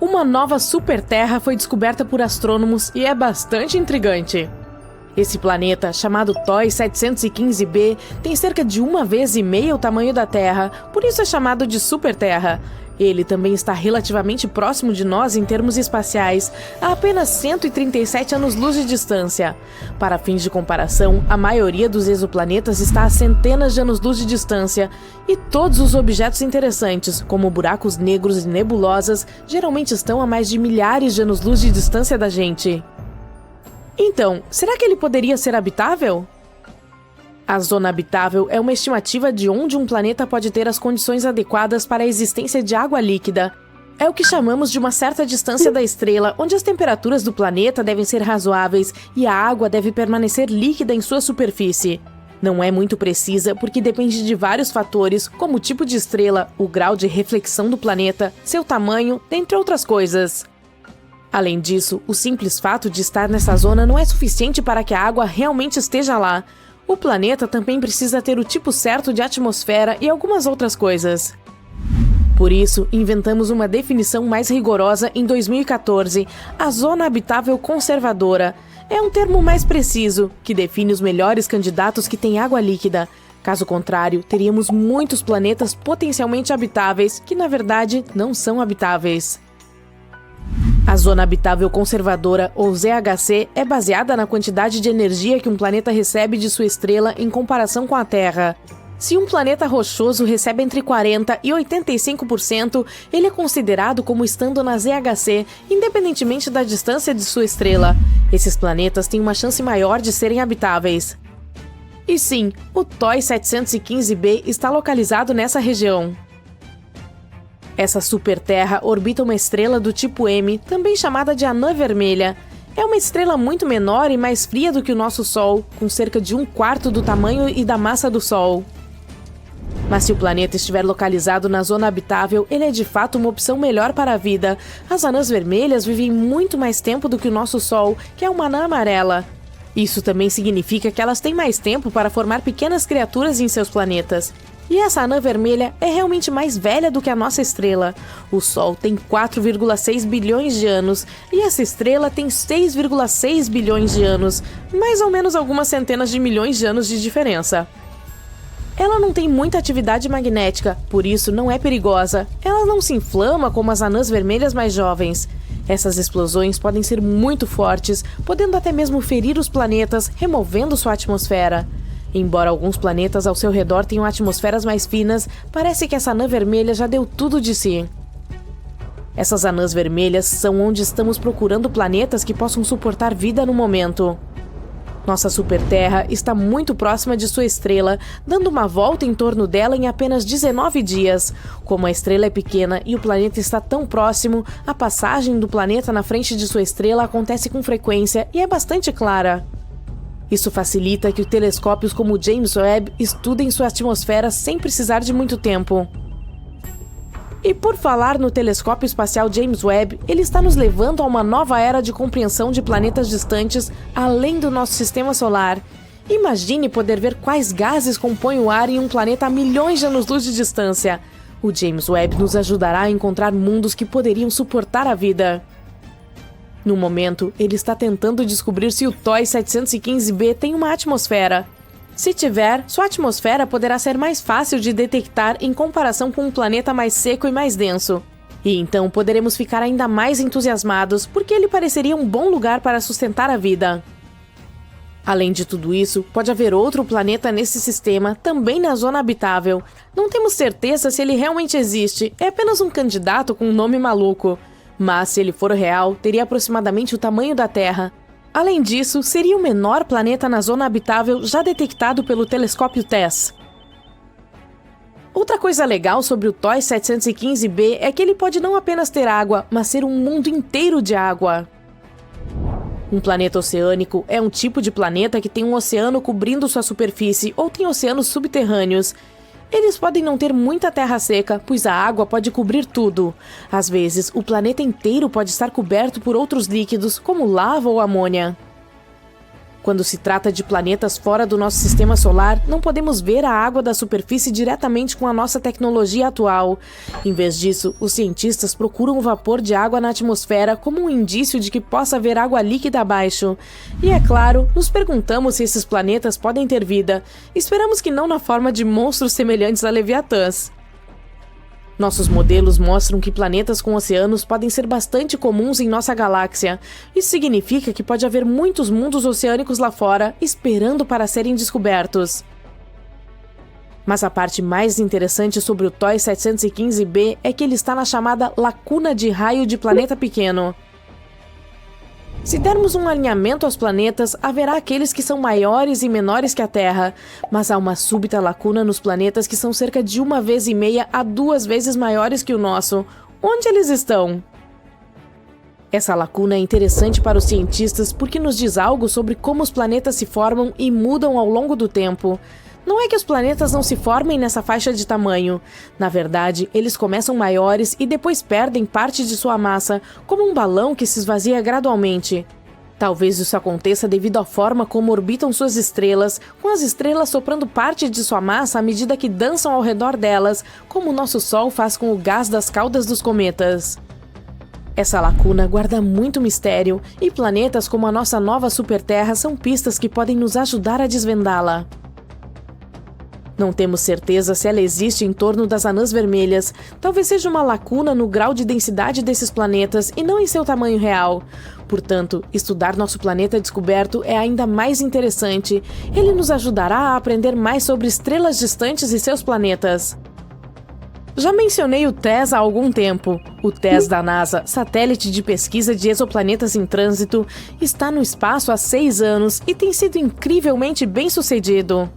Uma nova superterra foi descoberta por astrônomos e é bastante intrigante. Esse planeta, chamado TOI 715b, tem cerca de 1,5 vezes o tamanho da Terra, por isso é chamado de superterra. Ele também está relativamente próximo de nós em termos espaciais, a apenas 137 anos-luz de distância. Para fins de comparação, a maioria dos exoplanetas está a centenas de anos-luz de distância, e todos os objetos interessantes, como buracos negros e nebulosas, geralmente estão a mais de milhares de anos-luz de distância da gente. Então, será que ele poderia ser habitável? A zona habitável é uma estimativa de onde um planeta pode ter as condições adequadas para a existência de água líquida. É o que chamamos de uma certa distância da estrela, onde as temperaturas do planeta devem ser razoáveis e a água deve permanecer líquida em sua superfície. Não é muito precisa porque depende de vários fatores, como o tipo de estrela, o grau de reflexão do planeta, seu tamanho, dentre outras coisas. Além disso, o simples fato de estar nessa zona não é suficiente para que a água realmente esteja lá. O planeta também precisa ter o tipo certo de atmosfera e algumas outras coisas. Por isso, inventamos uma definição mais rigorosa em 2014, a Zona Habitável Conservadora. É um termo mais preciso, que define os melhores candidatos que têm água líquida. Caso contrário, teríamos muitos planetas potencialmente habitáveis, que na verdade não são habitáveis. A Zona Habitável Conservadora, ou ZHC, é baseada na quantidade de energia que um planeta recebe de sua estrela em comparação com a Terra. Se um planeta rochoso recebe entre 40% e 85%, ele é considerado como estando na ZHC, independentemente da distância de sua estrela. Esses planetas têm uma chance maior de serem habitáveis. E sim, o TOI 715b está localizado nessa região. Essa superterra orbita uma estrela do tipo M, também chamada de anã vermelha. É uma estrela muito menor e mais fria do que o nosso Sol, com cerca de 1/4 do tamanho e da massa do Sol. Mas se o planeta estiver localizado na zona habitável, ele é de fato uma opção melhor para a vida. As anãs vermelhas vivem muito mais tempo do que o nosso Sol, que é uma anã amarela. Isso também significa que elas têm mais tempo para formar pequenas criaturas em seus planetas. E essa anã vermelha é realmente mais velha do que a nossa estrela. O Sol tem 4,6 bilhões de anos e essa estrela tem 6,6 bilhões de anos, mais ou menos algumas centenas de milhões de anos de diferença. Ela não tem muita atividade magnética, por isso não é perigosa. Ela não se inflama como as anãs vermelhas mais jovens. Essas explosões podem ser muito fortes, podendo até mesmo ferir os planetas, removendo sua atmosfera. Embora alguns planetas ao seu redor tenham atmosferas mais finas, parece que essa anã vermelha já deu tudo de si. Essas anãs vermelhas são onde estamos procurando planetas que possam suportar vida no momento. Nossa superterra está muito próxima de sua estrela, dando uma volta em torno dela em apenas 19 dias. Como a estrela é pequena e o planeta está tão próximo, a passagem do planeta na frente de sua estrela acontece com frequência e é bastante clara. Isso facilita que telescópios como o James Webb estudem sua atmosfera sem precisar de muito tempo. E por falar no telescópio espacial James Webb, ele está nos levando a uma nova era de compreensão de planetas distantes além do nosso sistema solar. Imagine poder ver quais gases compõem o ar em um planeta a milhões de anos-luz de distância. O James Webb nos ajudará a encontrar mundos que poderiam suportar a vida. No momento, ele está tentando descobrir se o TOI 715b tem uma atmosfera. Se tiver, sua atmosfera poderá ser mais fácil de detectar em comparação com um planeta mais seco e mais denso. E então poderemos ficar ainda mais entusiasmados, porque ele pareceria um bom lugar para sustentar a vida. Além de tudo isso, pode haver outro planeta nesse sistema, também na zona habitável. Não temos certeza se ele realmente existe, é apenas um candidato com um nome maluco. Mas, se ele for real, teria aproximadamente o tamanho da Terra. Além disso, seria o menor planeta na zona habitável já detectado pelo telescópio TESS. Outra coisa legal sobre o TOI 715b é que ele pode não apenas ter água, mas ser um mundo inteiro de água. Um planeta oceânico é um tipo de planeta que tem um oceano cobrindo sua superfície ou tem oceanos subterrâneos. Eles podem não ter muita terra seca, pois a água pode cobrir tudo. Às vezes, o planeta inteiro pode estar coberto por outros líquidos, como lava ou amônia. Quando se trata de planetas fora do nosso sistema solar, não podemos ver a água da superfície diretamente com a nossa tecnologia atual. Em vez disso, os cientistas procuram o vapor de água na atmosfera como um indício de que possa haver água líquida abaixo. E é claro, nos perguntamos se esses planetas podem ter vida. Esperamos que não na forma de monstros semelhantes a leviatãs. Nossos modelos mostram que planetas com oceanos podem ser bastante comuns em nossa galáxia. Isso significa que pode haver muitos mundos oceânicos lá fora, esperando para serem descobertos. Mas a parte mais interessante sobre o TOI 715b é que ele está na chamada lacuna de raio de planeta pequeno. Se dermos um alinhamento aos planetas, haverá aqueles que são maiores e menores que a Terra, mas há uma súbita lacuna nos planetas que são cerca de 1,5 vezes a 2 vezes maiores que o nosso. Onde eles estão? Essa lacuna é interessante para os cientistas porque nos diz algo sobre como os planetas se formam e mudam ao longo do tempo. Não é que os planetas não se formem nessa faixa de tamanho. Na verdade, eles começam maiores e depois perdem parte de sua massa, como um balão que se esvazia gradualmente. Talvez isso aconteça devido à forma como orbitam suas estrelas, com as estrelas soprando parte de sua massa à medida que dançam ao redor delas, como o nosso Sol faz com o gás das caudas dos cometas. Essa lacuna guarda muito mistério, e planetas como a nossa nova superterra são pistas que podem nos ajudar a desvendá-la. Não temos certeza se ela existe em torno das anãs vermelhas. Talvez seja uma lacuna no grau de densidade desses planetas e não em seu tamanho real. Portanto, estudar nosso planeta descoberto é ainda mais interessante. Ele nos ajudará a aprender mais sobre estrelas distantes e seus planetas. Já mencionei o TESS há algum tempo. O TESS da NASA, satélite de pesquisa de exoplanetas em trânsito, está no espaço há 6 anos e tem sido incrivelmente bem-sucedido.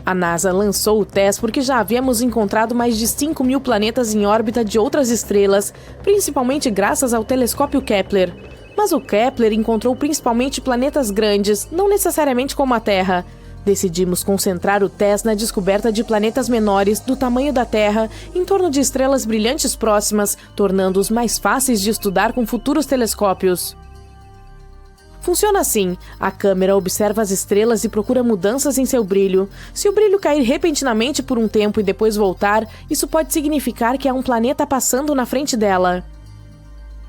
A NASA lançou o TESS porque já havíamos encontrado mais de 5.000 planetas em órbita de outras estrelas, principalmente graças ao telescópio Kepler. Mas o Kepler encontrou principalmente planetas grandes, não necessariamente como a Terra. Decidimos concentrar o TESS na descoberta de planetas menores, do tamanho da Terra, em torno de estrelas brilhantes próximas, tornando-os mais fáceis de estudar com futuros telescópios. Funciona assim: a câmera observa as estrelas e procura mudanças em seu brilho. Se o brilho cair repentinamente por um tempo e depois voltar, isso pode significar que há um planeta passando na frente dela.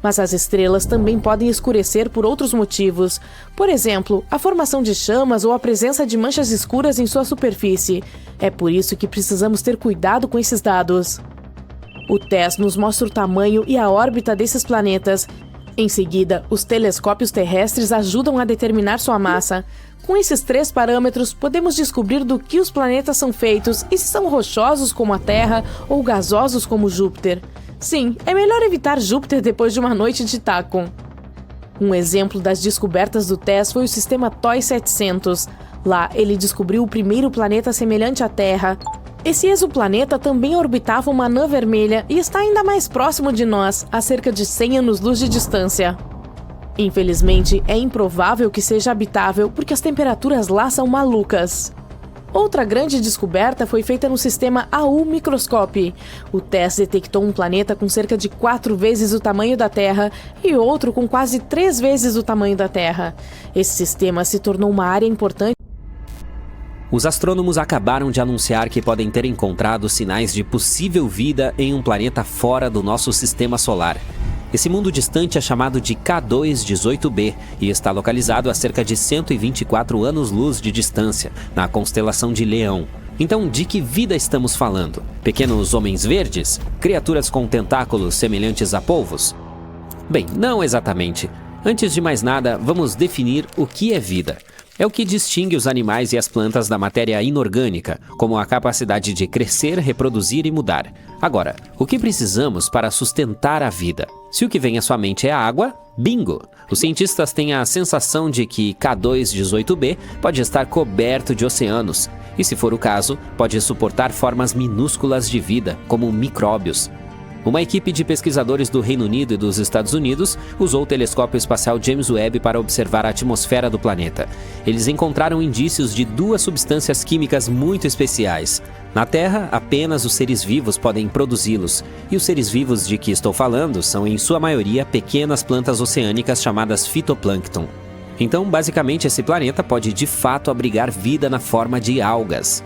Mas as estrelas também podem escurecer por outros motivos. Por exemplo, a formação de chamas ou a presença de manchas escuras em sua superfície. É por isso que precisamos ter cuidado com esses dados. O TESS nos mostra o tamanho e a órbita desses planetas. Em seguida, os telescópios terrestres ajudam a determinar sua massa. Com esses 3 parâmetros, podemos descobrir do que os planetas são feitos e se são rochosos como a Terra ou gasosos como Júpiter. Sim, é melhor evitar Júpiter depois de uma noite de taco. Um exemplo das descobertas do TESS foi o sistema TOI 700. Lá, ele descobriu o primeiro planeta semelhante à Terra. Esse exoplaneta também orbitava uma anã vermelha e está ainda mais próximo de nós, a cerca de 100 anos-luz de distância. Infelizmente, é improvável que seja habitável porque as temperaturas lá são malucas. Outra grande descoberta foi feita no sistema AU Microscopy. O TESS detectou um planeta com cerca de 4 vezes o tamanho da Terra e outro com quase 3 vezes o tamanho da Terra. Esse sistema se tornou uma área importante. Os astrônomos acabaram de anunciar que podem ter encontrado sinais de possível vida em um planeta fora do nosso sistema solar. Esse mundo distante é chamado de K2-18b e está localizado a cerca de 124 anos-luz de distância, na constelação de Leão. Então, de que vida estamos falando? Pequenos homens verdes? Criaturas com tentáculos semelhantes a polvos? Bem, não exatamente. Antes de mais nada, vamos definir o que é vida. É o que distingue os animais e as plantas da matéria inorgânica, como a capacidade de crescer, reproduzir e mudar. Agora, o que precisamos para sustentar a vida? Se o que vem à sua mente é a água, bingo! Os cientistas têm a sensação de que K2-18b pode estar coberto de oceanos, e se for o caso, pode suportar formas minúsculas de vida, como micróbios. Uma equipe de pesquisadores do Reino Unido e dos Estados Unidos usou o telescópio espacial James Webb para observar a atmosfera do planeta. Eles encontraram indícios de 2 substâncias químicas muito especiais. Na Terra, apenas os seres vivos podem produzi-los, e os seres vivos de que estou falando são, em sua maioria, pequenas plantas oceânicas chamadas fitoplâncton. Então, basicamente, esse planeta pode de fato abrigar vida na forma de algas.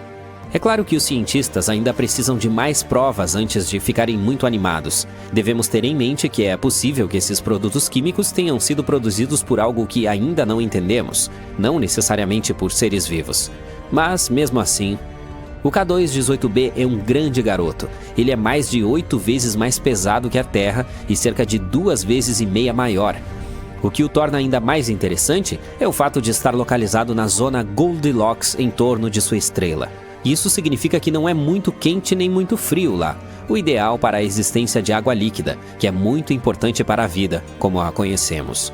É claro que os cientistas ainda precisam de mais provas antes de ficarem muito animados. Devemos ter em mente que é possível que esses produtos químicos tenham sido produzidos por algo que ainda não entendemos, não necessariamente por seres vivos. Mas, mesmo assim, o K2-18b é um grande garoto. Ele é mais de 8 vezes mais pesado que a Terra e cerca de 2,5 vezes maior. O que o torna ainda mais interessante é o fato de estar localizado na zona Goldilocks em torno de sua estrela. Isso significa que não é muito quente nem muito frio lá, o ideal para a existência de água líquida, que é muito importante para a vida, como a conhecemos.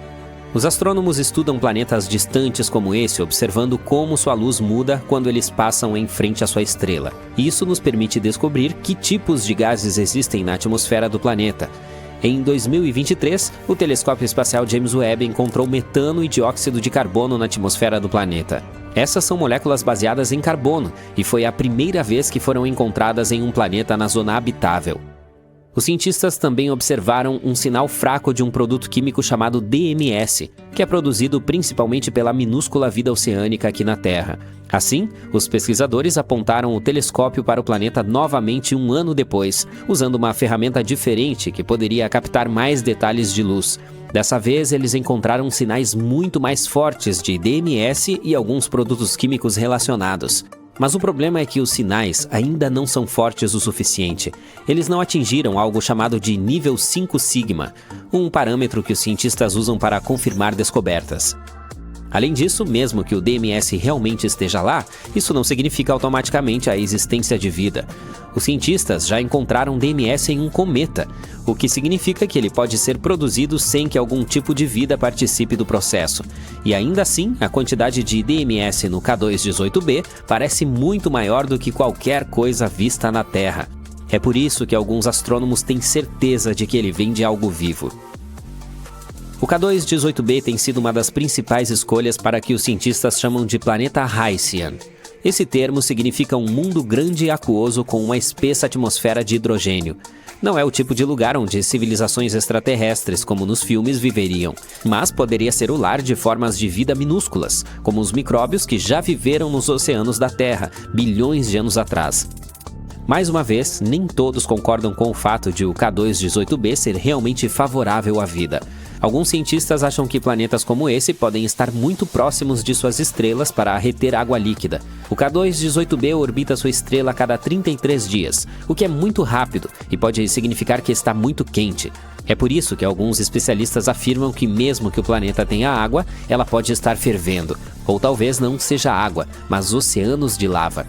Os astrônomos estudam planetas distantes como esse, observando como sua luz muda quando eles passam em frente à sua estrela. Isso nos permite descobrir que tipos de gases existem na atmosfera do planeta. Em 2023, o telescópio espacial James Webb encontrou metano e dióxido de carbono na atmosfera do planeta. Essas são moléculas baseadas em carbono e foi a primeira vez que foram encontradas em um planeta na zona habitável. Os cientistas também observaram um sinal fraco de um produto químico chamado DMS, que é produzido principalmente pela minúscula vida oceânica aqui na Terra. Assim, os pesquisadores apontaram o telescópio para o planeta novamente um ano depois, usando uma ferramenta diferente que poderia captar mais detalhes de luz. Dessa vez, eles encontraram sinais muito mais fortes de DMS e alguns produtos químicos relacionados. Mas o problema é que os sinais ainda não são fortes o suficiente. Eles não atingiram algo chamado de nível 5 sigma, um parâmetro que os cientistas usam para confirmar descobertas. Além disso, mesmo que o DMS realmente esteja lá, isso não significa automaticamente a existência de vida. Os cientistas já encontraram DMS em um cometa, o que significa que ele pode ser produzido sem que algum tipo de vida participe do processo. E ainda assim, a quantidade de DMS no K2-18b parece muito maior do que qualquer coisa vista na Terra. É por isso que alguns astrônomos têm certeza de que ele vem de algo vivo. O K2-18b tem sido uma das principais escolhas para que os cientistas chamam de planeta Hycean. Esse termo significa um mundo grande e aquoso com uma espessa atmosfera de hidrogênio. Não é o tipo de lugar onde civilizações extraterrestres, como nos filmes, viveriam, mas poderia ser o lar de formas de vida minúsculas, como os micróbios que já viveram nos oceanos da Terra, bilhões de anos atrás. Mais uma vez, nem todos concordam com o fato de o K2-18b ser realmente favorável à vida. Alguns cientistas acham que planetas como esse podem estar muito próximos de suas estrelas para reter água líquida. O K2-18b orbita sua estrela a cada 33 dias, o que é muito rápido e pode significar que está muito quente. É por isso que alguns especialistas afirmam que mesmo que o planeta tenha água, ela pode estar fervendo, ou talvez não seja água, mas oceanos de lava.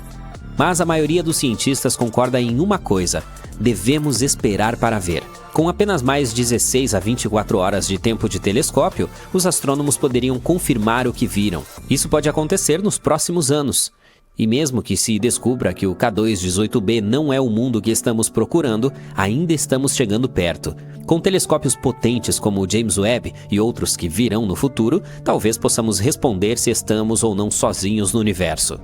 Mas a maioria dos cientistas concorda em uma coisa: devemos esperar para ver. Com apenas mais 16 a 24 horas de tempo de telescópio, os astrônomos poderiam confirmar o que viram. Isso pode acontecer nos próximos anos. E mesmo que se descubra que o K2-18b não é o mundo que estamos procurando, ainda estamos chegando perto. Com telescópios potentes como o James Webb e outros que virão no futuro, talvez possamos responder se estamos ou não sozinhos no universo.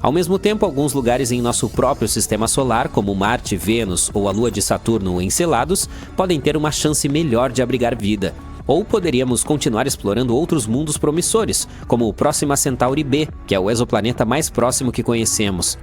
Ao mesmo tempo, alguns lugares em nosso próprio sistema solar, como Marte, Vênus ou a Lua de Saturno Encelados, podem ter uma chance melhor de abrigar vida. Ou poderíamos continuar explorando outros mundos promissores, como o Próxima Centauri b, que é o exoplaneta mais próximo que conhecemos.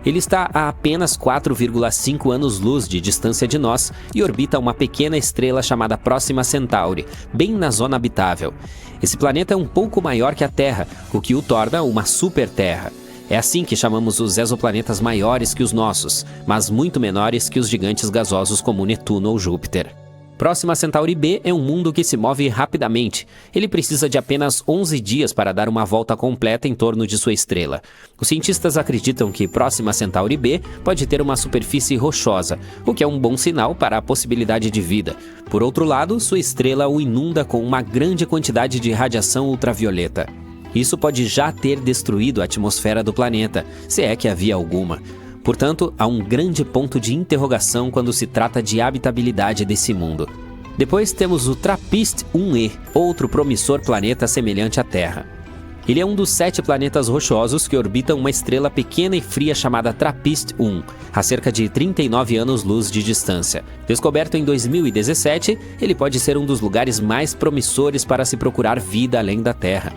Ele está a apenas 4,5 anos-luz de distância de nós e orbita uma pequena estrela chamada Próxima Centauri, bem na zona habitável. Esse planeta é um pouco maior que a Terra, o que o torna uma super-terra. É assim que chamamos os exoplanetas maiores que os nossos, mas muito menores que os gigantes gasosos como Netuno ou Júpiter. Próxima Centauri b é um mundo que se move rapidamente. Ele precisa de apenas 11 dias para dar uma volta completa em torno de sua estrela. Os cientistas acreditam que Próxima Centauri b pode ter uma superfície rochosa, o que é um bom sinal para a possibilidade de vida. Por outro lado, sua estrela o inunda com uma grande quantidade de radiação ultravioleta. Isso pode já ter destruído a atmosfera do planeta, se é que havia alguma. Portanto, há um grande ponto de interrogação quando se trata de habitabilidade desse mundo. Depois temos o TRAPPIST-1e, outro promissor planeta semelhante à Terra. Ele é um dos 7 planetas rochosos que orbitam uma estrela pequena e fria chamada TRAPPIST-1, a cerca de 39 anos-luz de distância. Descoberto em 2017, ele pode ser um dos lugares mais promissores para se procurar vida além da Terra.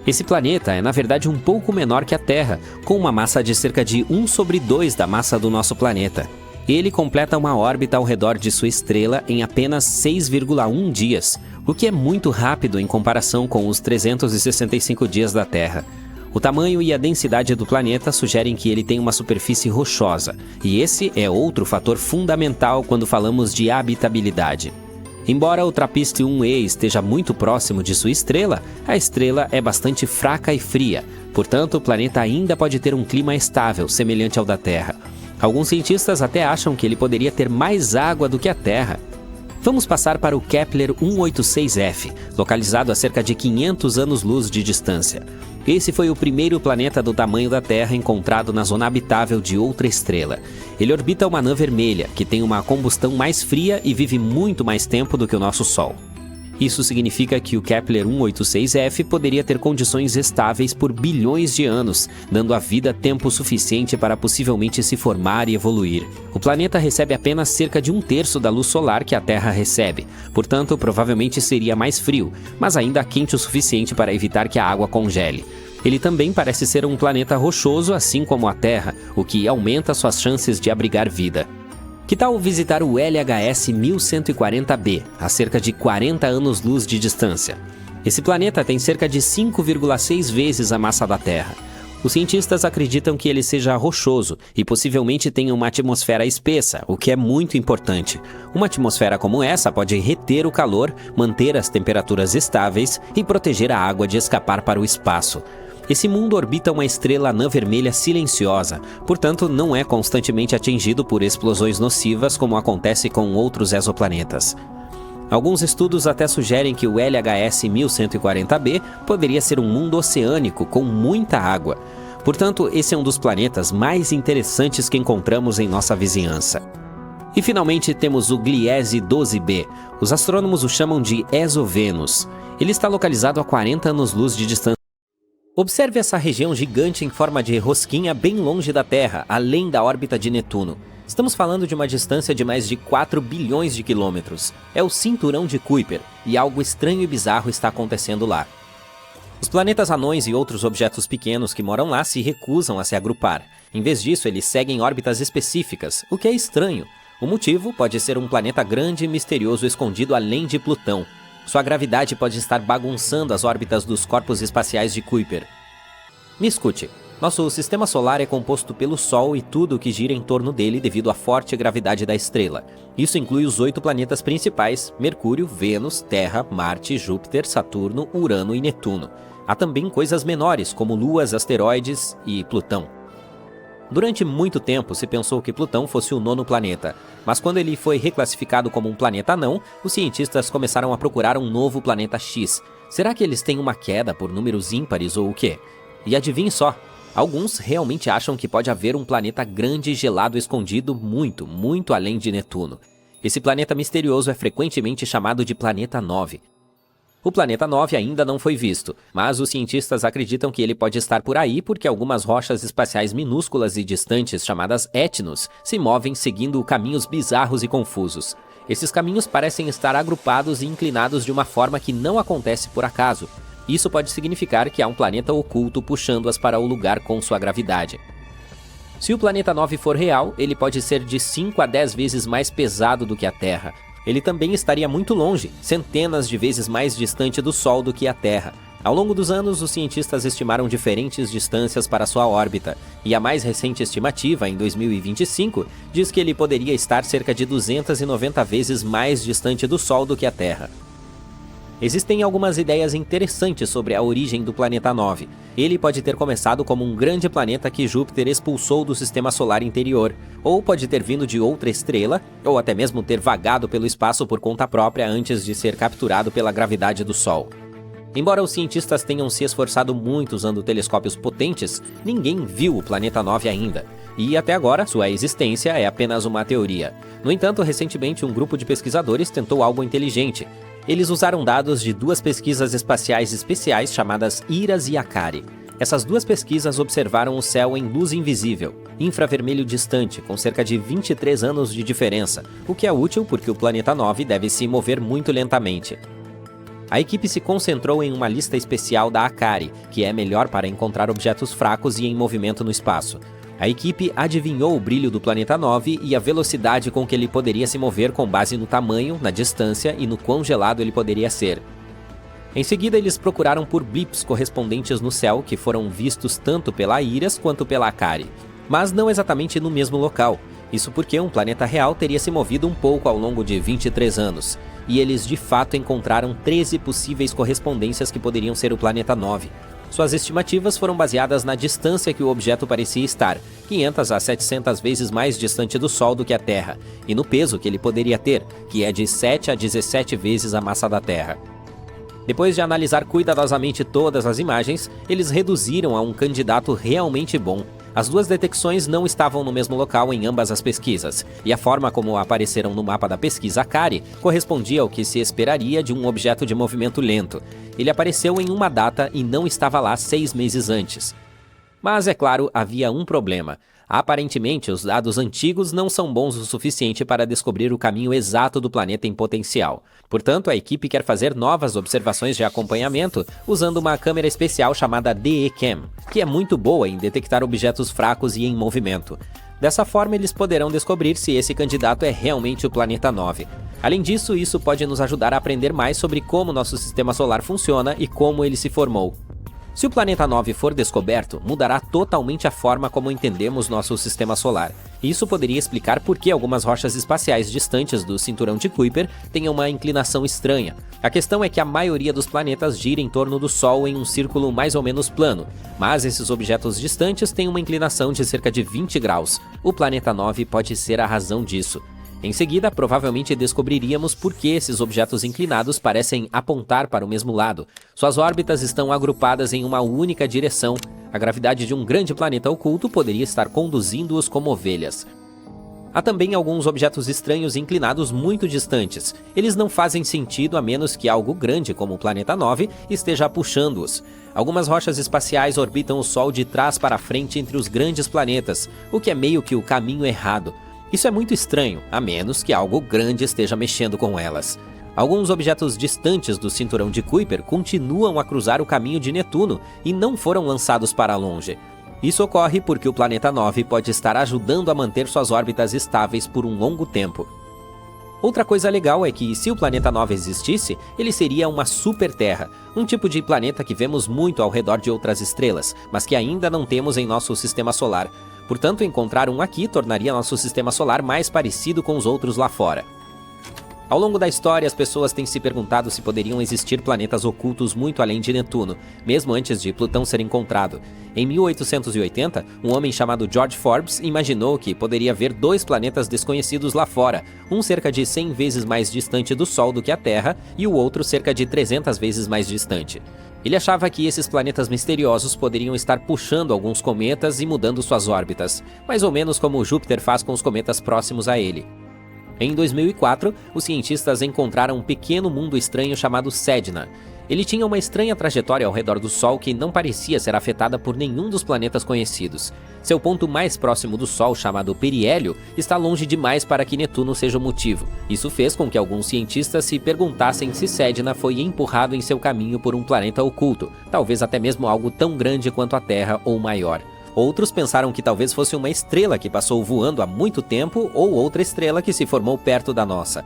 Esse planeta é, na verdade, um pouco menor que a Terra, com uma massa de cerca de 1/2 da massa do nosso planeta. Ele completa uma órbita ao redor de sua estrela em apenas 6,1 dias, o que é muito rápido em comparação com os 365 dias da Terra. O tamanho e a densidade do planeta sugerem que ele tem uma superfície rochosa, e esse é outro fator fundamental quando falamos de habitabilidade. Embora o TRAPPIST-1e esteja muito próximo de sua estrela, a estrela é bastante fraca e fria, portanto o planeta ainda pode ter um clima estável, semelhante ao da Terra. Alguns cientistas até acham que ele poderia ter mais água do que a Terra. Vamos passar para o Kepler 186f, localizado a cerca de 500 anos-luz de distância. Esse foi o primeiro planeta do tamanho da Terra encontrado na zona habitável de outra estrela. Ele orbita uma anã vermelha, que tem uma combustão mais fria e vive muito mais tempo do que o nosso Sol. Isso significa que o Kepler 186f poderia ter condições estáveis por bilhões de anos, dando à vida tempo suficiente para possivelmente se formar e evoluir. O planeta recebe apenas cerca de 1/3 da luz solar que a Terra recebe, portanto, provavelmente seria mais frio, mas ainda quente o suficiente para evitar que a água congele. Ele também parece ser um planeta rochoso, assim como a Terra, o que aumenta suas chances de abrigar vida. Que tal visitar o LHS 1140b, a cerca de 40 anos-luz de distância? Esse planeta tem cerca de 5,6 vezes a massa da Terra. Os cientistas acreditam que ele seja rochoso e possivelmente tenha uma atmosfera espessa, o que é muito importante. Uma atmosfera como essa pode reter o calor, manter as temperaturas estáveis e proteger a água de escapar para o espaço. Esse mundo orbita uma estrela anã vermelha silenciosa, portanto não é constantemente atingido por explosões nocivas como acontece com outros exoplanetas. Alguns estudos até sugerem que o LHS 1140b poderia ser um mundo oceânico com muita água. Portanto, esse é um dos planetas mais interessantes que encontramos em nossa vizinhança. E finalmente temos o Gliese 12b. Os astrônomos o chamam de Exovênus. Ele está localizado a 40 anos-luz de distância. Observe essa região gigante em forma de rosquinha bem longe da Terra, além da órbita de Netuno. Estamos falando de uma distância de mais de 4 bilhões de quilômetros. É o cinturão de Kuiper, e algo estranho e bizarro está acontecendo lá. Os planetas anões e outros objetos pequenos que moram lá se recusam a se agrupar. Em vez disso, eles seguem órbitas específicas, o que é estranho. O motivo pode ser um planeta grande e misterioso escondido além de Plutão. Sua gravidade pode estar bagunçando as órbitas dos corpos espaciais de Kuiper. Me escute, nosso sistema solar é composto pelo Sol e tudo o que gira em torno dele devido à forte gravidade da estrela. Isso inclui os 8 planetas principais: Mercúrio, Vênus, Terra, Marte, Júpiter, Saturno, Urano e Netuno. Há também coisas menores, como luas, asteroides e Plutão. Durante muito tempo se pensou que Plutão fosse o 9º planeta, mas quando ele foi reclassificado como um planeta anão, os cientistas começaram a procurar um novo planeta X. Será que eles têm uma queda por números ímpares ou o quê? E adivinhe só, alguns realmente acham que pode haver um planeta grande e gelado escondido muito, muito além de Netuno. Esse planeta misterioso é frequentemente chamado de Planeta 9. O Planeta 9 ainda não foi visto, mas os cientistas acreditam que ele pode estar por aí porque algumas rochas espaciais minúsculas e distantes, chamadas étnos, se movem seguindo caminhos bizarros e confusos. Esses caminhos parecem estar agrupados e inclinados de uma forma que não acontece por acaso. Isso pode significar que há um planeta oculto puxando-as para o lugar com sua gravidade. Se o Planeta 9 for real, ele pode ser de 5 a 10 vezes mais pesado do que a Terra. Ele também estaria muito longe, centenas de vezes mais distante do Sol do que a Terra. Ao longo dos anos, os cientistas estimaram diferentes distâncias para sua órbita, e a mais recente estimativa, em 2025, diz que ele poderia estar cerca de 290 vezes mais distante do Sol do que a Terra. Existem algumas ideias interessantes sobre a origem do Planeta 9. Ele pode ter começado como um grande planeta que Júpiter expulsou do sistema solar interior, ou pode ter vindo de outra estrela, ou até mesmo ter vagado pelo espaço por conta própria antes de ser capturado pela gravidade do Sol. Embora os cientistas tenham se esforçado muito usando telescópios potentes, ninguém viu o Planeta 9 ainda. E até agora, sua existência é apenas uma teoria. No entanto, recentemente um grupo de pesquisadores tentou algo inteligente. Eles usaram dados de duas pesquisas espaciais especiais chamadas IRAS e ACARI. Essas duas pesquisas observaram o céu em luz invisível, infravermelho distante, com cerca de 23 anos de diferença, o que é útil porque o planeta 9 deve se mover muito lentamente. A equipe se concentrou em uma lista especial da ACARI, que é melhor para encontrar objetos fracos e em movimento no espaço. A equipe adivinhou o brilho do planeta 9 e a velocidade com que ele poderia se mover com base no tamanho, na distância e no quão gelado ele poderia ser. Em seguida, eles procuraram por blips correspondentes no céu que foram vistos tanto pela IRAS quanto pela ACARI, mas não exatamente no mesmo local. Isso porque um planeta real teria se movido um pouco ao longo de 23 anos, e eles de fato encontraram 13 possíveis correspondências que poderiam ser o planeta 9. Suas estimativas foram baseadas na distância que o objeto parecia estar, 500 a 700 vezes mais distante do Sol do que a Terra, e no peso que ele poderia ter, que é de 7 a 17 vezes a massa da Terra. Depois de analisar cuidadosamente todas as imagens, eles reduziram a um candidato realmente bom. As duas detecções não estavam no mesmo local em ambas as pesquisas, e a forma como apareceram no mapa da pesquisa ACARI correspondia ao que se esperaria de um objeto de movimento lento. Ele apareceu em uma data e não estava lá 6 meses antes. Mas, é claro, havia um problema. Aparentemente, os dados antigos não são bons o suficiente para descobrir o caminho exato do planeta em potencial. Portanto, a equipe quer fazer novas observações de acompanhamento usando uma câmera especial chamada DE-CAM, que é muito boa em detectar objetos fracos e em movimento. Dessa forma, eles poderão descobrir se esse candidato é realmente o planeta 9. Além disso, isso pode nos ajudar a aprender mais sobre como nosso sistema solar funciona e como ele se formou. Se o planeta 9 for descoberto, mudará totalmente a forma como entendemos nosso sistema solar. Isso poderia explicar por que algumas rochas espaciais distantes do cinturão de Kuiper têm uma inclinação estranha. A questão é que a maioria dos planetas gira em torno do Sol em um círculo mais ou menos plano, mas esses objetos distantes têm uma inclinação de cerca de 20 graus. O planeta 9 pode ser a razão disso. Em seguida, provavelmente descobriríamos por que esses objetos inclinados parecem apontar para o mesmo lado. Suas órbitas estão agrupadas em uma única direção. A gravidade de um grande planeta oculto poderia estar conduzindo-os como ovelhas. Há também alguns objetos estranhos inclinados muito distantes. Eles não fazem sentido a menos que algo grande como o planeta 9 esteja puxando-os. Algumas rochas espaciais orbitam o Sol de trás para frente entre os grandes planetas, o que é meio que o caminho errado. Isso é muito estranho, a menos que algo grande esteja mexendo com elas. Alguns objetos distantes do cinturão de Kuiper continuam a cruzar o caminho de Netuno e não foram lançados para longe. Isso ocorre porque o planeta 9 pode estar ajudando a manter suas órbitas estáveis por um longo tempo. Outra coisa legal é que, se o planeta 9 existisse, ele seria uma super-terra, um tipo de planeta que vemos muito ao redor de outras estrelas, mas que ainda não temos em nosso sistema solar. Portanto, encontrar um aqui tornaria nosso sistema solar mais parecido com os outros lá fora. Ao longo da história, as pessoas têm se perguntado se poderiam existir planetas ocultos muito além de Netuno, mesmo antes de Plutão ser encontrado. Em 1880, um homem chamado George Forbes imaginou que poderia haver 2 planetas desconhecidos lá fora, um cerca de 100 vezes mais distante do Sol do que a Terra e o outro cerca de 300 vezes mais distante. Ele achava que esses planetas misteriosos poderiam estar puxando alguns cometas e mudando suas órbitas, mais ou menos como Júpiter faz com os cometas próximos a ele. Em 2004, os cientistas encontraram um pequeno mundo estranho chamado Sedna. Ele tinha uma estranha trajetória ao redor do Sol que não parecia ser afetada por nenhum dos planetas conhecidos. Seu ponto mais próximo do Sol, chamado Periélio, está longe demais para que Netuno seja o motivo. Isso fez com que alguns cientistas se perguntassem se Sedna foi empurrado em seu caminho por um planeta oculto, talvez até mesmo algo tão grande quanto a Terra ou maior. Outros pensaram que talvez fosse uma estrela que passou voando há muito tempo ou outra estrela que se formou perto da nossa.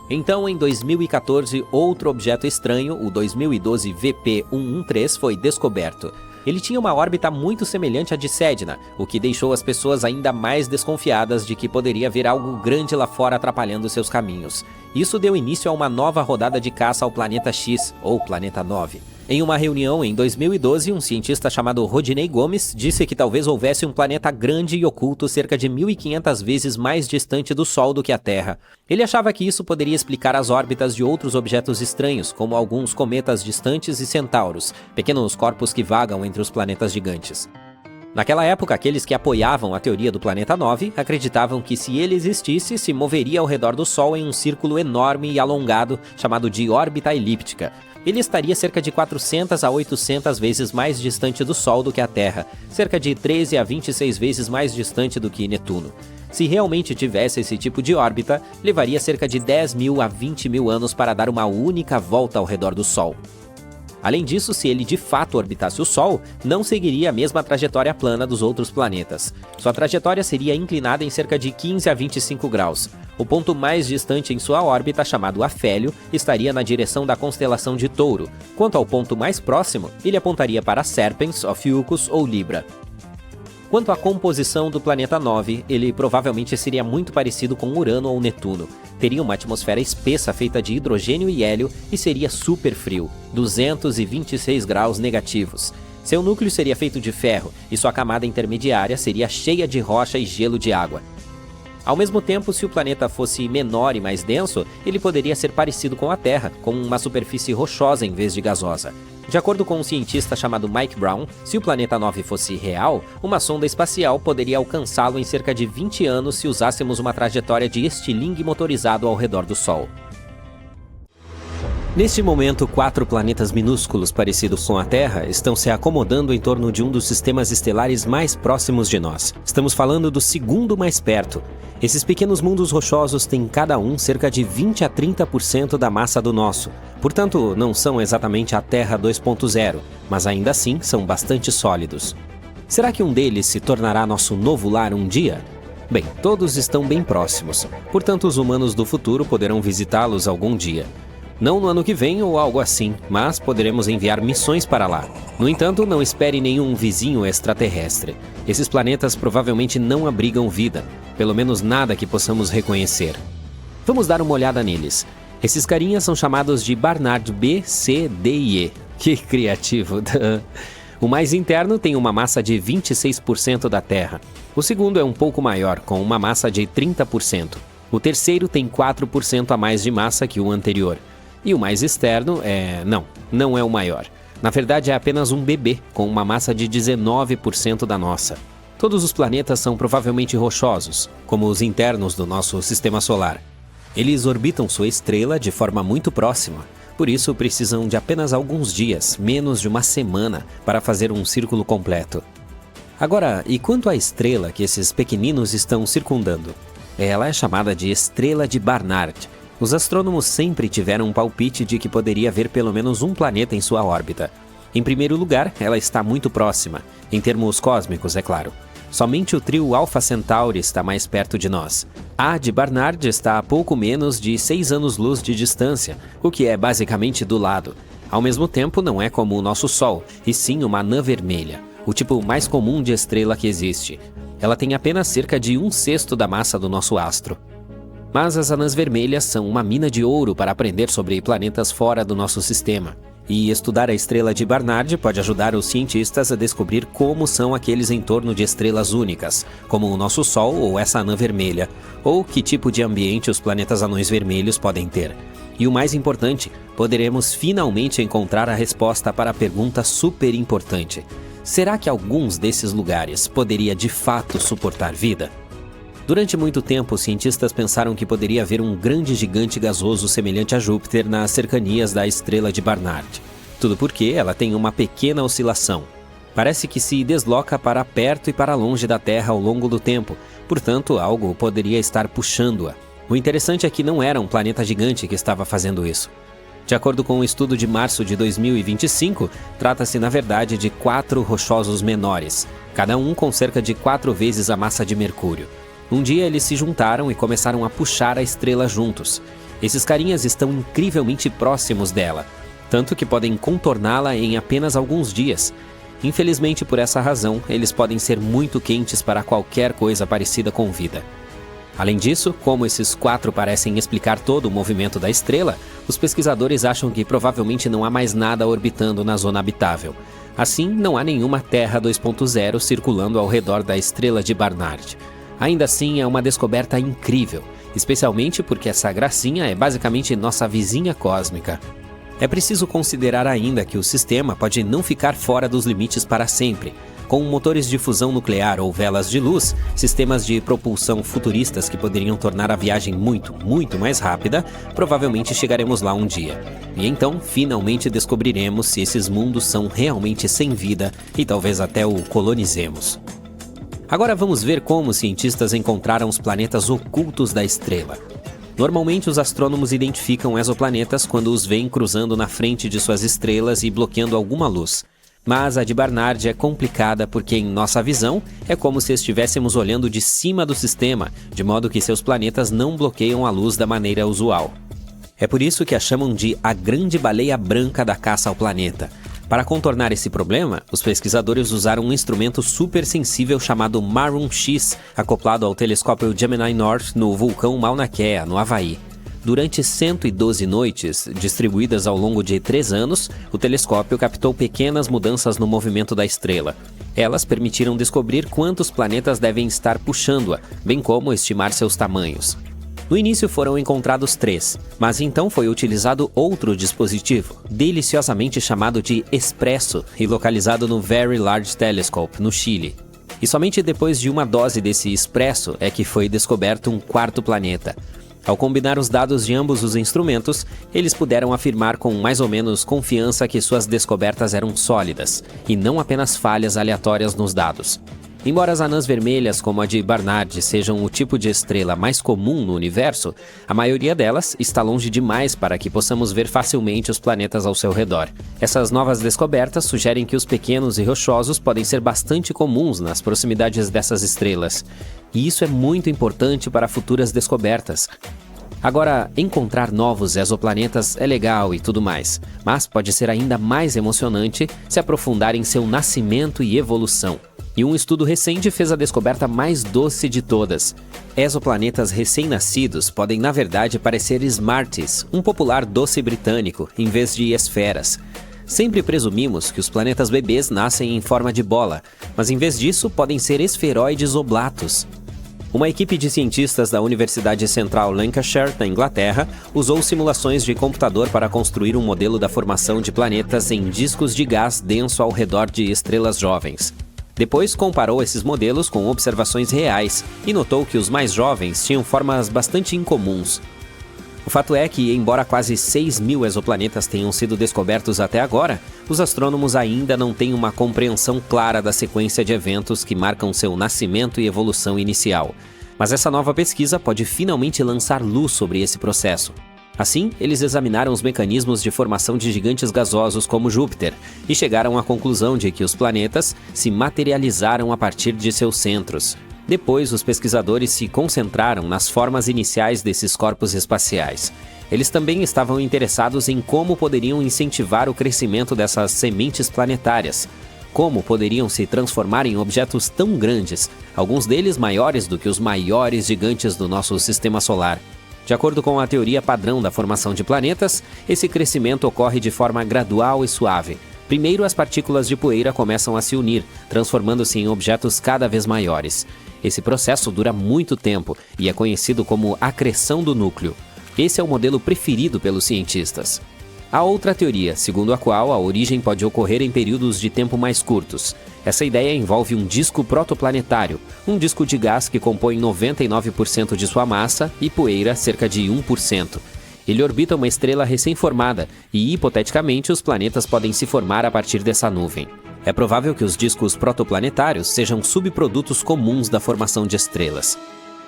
Então, em 2014, outro objeto estranho, o 2012 VP113, foi descoberto. Ele tinha uma órbita muito semelhante à de Sedna, o que deixou as pessoas ainda mais desconfiadas de que poderia haver algo grande lá fora atrapalhando seus caminhos. Isso deu início a uma nova rodada de caça ao planeta X, ou planeta 9. Em uma reunião em 2012, um cientista chamado Rodney Gomes disse que talvez houvesse um planeta grande e oculto cerca de 1.500 vezes mais distante do Sol do que a Terra. Ele achava que isso poderia explicar as órbitas de outros objetos estranhos, como alguns cometas distantes e centauros, pequenos corpos que vagam entre os planetas gigantes. Naquela época, aqueles que apoiavam a teoria do planeta 9 acreditavam que, se ele existisse, se moveria ao redor do Sol em um círculo enorme e alongado chamado de órbita elíptica. Ele estaria cerca de 400 a 800 vezes mais distante do Sol do que a Terra, cerca de 13 a 26 vezes mais distante do que Netuno. Se realmente tivesse esse tipo de órbita, levaria cerca de 10 mil a 20 mil anos para dar uma única volta ao redor do Sol. Além disso, se ele de fato orbitasse o Sol, não seguiria a mesma trajetória plana dos outros planetas. Sua trajetória seria inclinada em cerca de 15 a 25 graus. O ponto mais distante em sua órbita, chamado Afélio, estaria na direção da constelação de Touro. Quanto ao ponto mais próximo, ele apontaria para Serpens, Ophiuchus ou Libra. Quanto à composição do planeta 9, ele provavelmente seria muito parecido com Urano ou Netuno. Teria uma atmosfera espessa feita de hidrogênio e hélio e seria super frio, 226 graus negativos. Seu núcleo seria feito de ferro e sua camada intermediária seria cheia de rocha e gelo de água. Ao mesmo tempo, se o planeta fosse menor e mais denso, ele poderia ser parecido com a Terra, com uma superfície rochosa em vez de gasosa. De acordo com um cientista chamado Mike Brown, se o planeta 9 fosse real, uma sonda espacial poderia alcançá-lo em cerca de 20 anos se usássemos uma trajetória de estilingue motorizado ao redor do Sol. Neste momento, 4 planetas minúsculos parecidos com a Terra estão se acomodando em torno de um dos sistemas estelares mais próximos de nós. Estamos falando do segundo mais perto. Esses pequenos mundos rochosos têm cada um cerca de 20 a 30% da massa do nosso. Portanto, não são exatamente a Terra 2.0, mas ainda assim são bastante sólidos. Será que um deles se tornará nosso novo lar um dia? Bem, todos estão bem próximos, portanto os humanos do futuro poderão visitá-los algum dia. Não no ano que vem ou algo assim, mas poderemos enviar missões para lá. No entanto, não espere nenhum vizinho extraterrestre. Esses planetas provavelmente não abrigam vida, pelo menos nada que possamos reconhecer. Vamos dar uma olhada neles. Esses carinhas são chamados de Barnard B, C, D e E. Que criativo! O mais interno tem uma massa de 26% da Terra. O segundo é um pouco maior, com uma massa de 30%. O terceiro tem 4% a mais de massa que o anterior. E o mais externo não é o maior. Na verdade, é apenas um bebê, com uma massa de 19% da nossa. Todos os planetas são provavelmente rochosos, como os internos do nosso sistema solar. Eles orbitam sua estrela de forma muito próxima, por isso precisam de apenas alguns dias, menos de uma semana, para fazer um círculo completo. Agora, e quanto à estrela que esses pequeninos estão circundando? Ela é chamada de Estrela de Barnard. Os astrônomos sempre tiveram um palpite de que poderia haver pelo menos um planeta em sua órbita. Em primeiro lugar, ela está muito próxima, em termos cósmicos, é claro. Somente o trio Alpha Centauri está mais perto de nós. A de Barnard está a pouco menos de 6 anos-luz de distância, o que é basicamente do lado. Ao mesmo tempo, não é como o nosso Sol, e sim uma anã vermelha, o tipo mais comum de estrela que existe. Ela tem apenas cerca de 1/6 da massa do nosso astro. Mas as anãs vermelhas são uma mina de ouro para aprender sobre planetas fora do nosso sistema. E estudar a estrela de Barnard pode ajudar os cientistas a descobrir como são aqueles em torno de estrelas únicas, como o nosso Sol ou essa anã vermelha, ou que tipo de ambiente os planetas anões vermelhos podem ter. E o mais importante, poderemos finalmente encontrar a resposta para a pergunta super importante: será que alguns desses lugares poderia de fato suportar vida? Durante muito tempo, os cientistas pensaram que poderia haver um grande gigante gasoso semelhante a Júpiter nas cercanias da estrela de Barnard. Tudo porque ela tem uma pequena oscilação. Parece que se desloca para perto e para longe da Terra ao longo do tempo, portanto, algo poderia estar puxando-a. O interessante é que não era um planeta gigante que estava fazendo isso. De acordo com um estudo de março de 2025, trata-se na verdade de 4 rochosos menores, cada um com cerca de 4 vezes a massa de Mercúrio. Um dia eles se juntaram e começaram a puxar a estrela juntos. Esses carinhas estão incrivelmente próximos dela, tanto que podem contorná-la em apenas alguns dias. Infelizmente, por essa razão, eles podem ser muito quentes para qualquer coisa parecida com vida. Além disso, como esses 4 parecem explicar todo o movimento da estrela, os pesquisadores acham que provavelmente não há mais nada orbitando na zona habitável. Assim, não há nenhuma Terra 2.0 circulando ao redor da estrela de Barnard. Ainda assim, é uma descoberta incrível, especialmente porque essa gracinha é basicamente nossa vizinha cósmica. É preciso considerar ainda que o sistema pode não ficar fora dos limites para sempre. Com motores de fusão nuclear ou velas de luz, sistemas de propulsão futuristas que poderiam tornar a viagem muito, muito mais rápida, provavelmente chegaremos lá um dia. E então, finalmente descobriremos se esses mundos são realmente sem vida e talvez até o colonizemos. Agora vamos ver como os cientistas encontraram os planetas ocultos da estrela. Normalmente, os astrônomos identificam exoplanetas quando os veem cruzando na frente de suas estrelas e bloqueando alguma luz. Mas a de Barnard é complicada porque, em nossa visão, é como se estivéssemos olhando de cima do sistema, de modo que seus planetas não bloqueiam a luz da maneira usual. É por isso que a chamam de a grande baleia branca da caça ao planeta. Para contornar esse problema, os pesquisadores usaram um instrumento super sensível chamado Maroon X, acoplado ao telescópio Gemini North no vulcão Mauna Kea, no Havaí. Durante 112 noites, distribuídas ao longo de 3 anos, o telescópio captou pequenas mudanças no movimento da estrela. Elas permitiram descobrir quantos planetas devem estar puxando-a, bem como estimar seus tamanhos. No início foram encontrados 3, mas então foi utilizado outro dispositivo, deliciosamente chamado de Espresso e localizado no Very Large Telescope, no Chile. E somente depois de uma dose desse Espresso é que foi descoberto um 4º planeta. Ao combinar os dados de ambos os instrumentos, eles puderam afirmar com mais ou menos confiança que suas descobertas eram sólidas, e não apenas falhas aleatórias nos dados. Embora as anãs vermelhas, como a de Barnard, sejam o tipo de estrela mais comum no universo, a maioria delas está longe demais para que possamos ver facilmente os planetas ao seu redor. Essas novas descobertas sugerem que os pequenos e rochosos podem ser bastante comuns nas proximidades dessas estrelas. E isso é muito importante para futuras descobertas. Agora, encontrar novos exoplanetas é legal e tudo mais, mas pode ser ainda mais emocionante se aprofundar em seu nascimento e evolução. E um estudo recente fez a descoberta mais doce de todas. Exoplanetas recém-nascidos podem, na verdade, parecer Smarties, um popular doce britânico, em vez de esferas. Sempre presumimos que os planetas bebês nascem em forma de bola, mas em vez disso podem ser esferoides oblatos. Uma equipe de cientistas da Universidade Central Lancashire, na Inglaterra, usou simulações de computador para construir um modelo da formação de planetas em discos de gás denso ao redor de estrelas jovens. Depois comparou esses modelos com observações reais e notou que os mais jovens tinham formas bastante incomuns. O fato é que, embora quase 6.000 exoplanetas tenham sido descobertos até agora, os astrônomos ainda não têm uma compreensão clara da sequência de eventos que marcam seu nascimento e evolução inicial. Mas essa nova pesquisa pode finalmente lançar luz sobre esse processo. Assim, eles examinaram os mecanismos de formação de gigantes gasosos como Júpiter e chegaram à conclusão de que os planetas se materializaram a partir de seus centros. Depois, os pesquisadores se concentraram nas formas iniciais desses corpos espaciais. Eles também estavam interessados em como poderiam incentivar o crescimento dessas sementes planetárias. Como poderiam se transformar em objetos tão grandes, alguns deles maiores do que os maiores gigantes do nosso sistema solar. De acordo com a teoria padrão da formação de planetas, esse crescimento ocorre de forma gradual e suave. Primeiro, as partículas de poeira começam a se unir, transformando-se em objetos cada vez maiores. Esse processo dura muito tempo e é conhecido como acreção do núcleo. Esse é o modelo preferido pelos cientistas. Há outra teoria, segundo a qual a origem pode ocorrer em períodos de tempo mais curtos. Essa ideia envolve um disco protoplanetário, um disco de gás que compõe 99% de sua massa e poeira cerca de 1%. Ele orbita uma estrela recém-formada e, hipoteticamente, os planetas podem se formar a partir dessa nuvem. É provável que os discos protoplanetários sejam subprodutos comuns da formação de estrelas.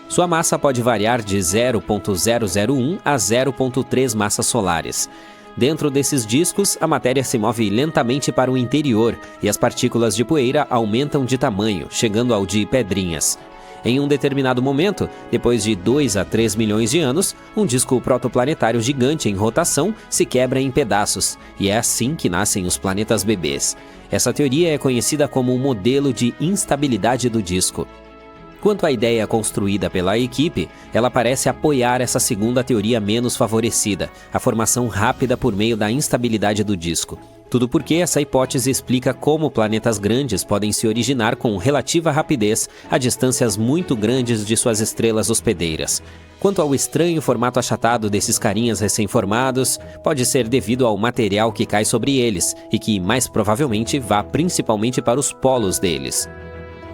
Sua massa pode variar de 0,001 a 0,3 massas solares. Dentro desses discos, a matéria se move lentamente para o interior e as partículas de poeira aumentam de tamanho, chegando ao de pedrinhas. Em um determinado momento, depois de 2 a 3 milhões de anos, um disco protoplanetário gigante em rotação se quebra em pedaços, e é assim que nascem os planetas bebês. Essa teoria é conhecida como o modelo de instabilidade do disco. Quanto à ideia construída pela equipe, ela parece apoiar essa segunda teoria menos favorecida, a formação rápida por meio da instabilidade do disco. Tudo porque essa hipótese explica como planetas grandes podem se originar com relativa rapidez a distâncias muito grandes de suas estrelas hospedeiras. Quanto ao estranho formato achatado desses carinhas recém-formados, pode ser devido ao material que cai sobre eles e que, mais provavelmente, vá principalmente para os polos deles.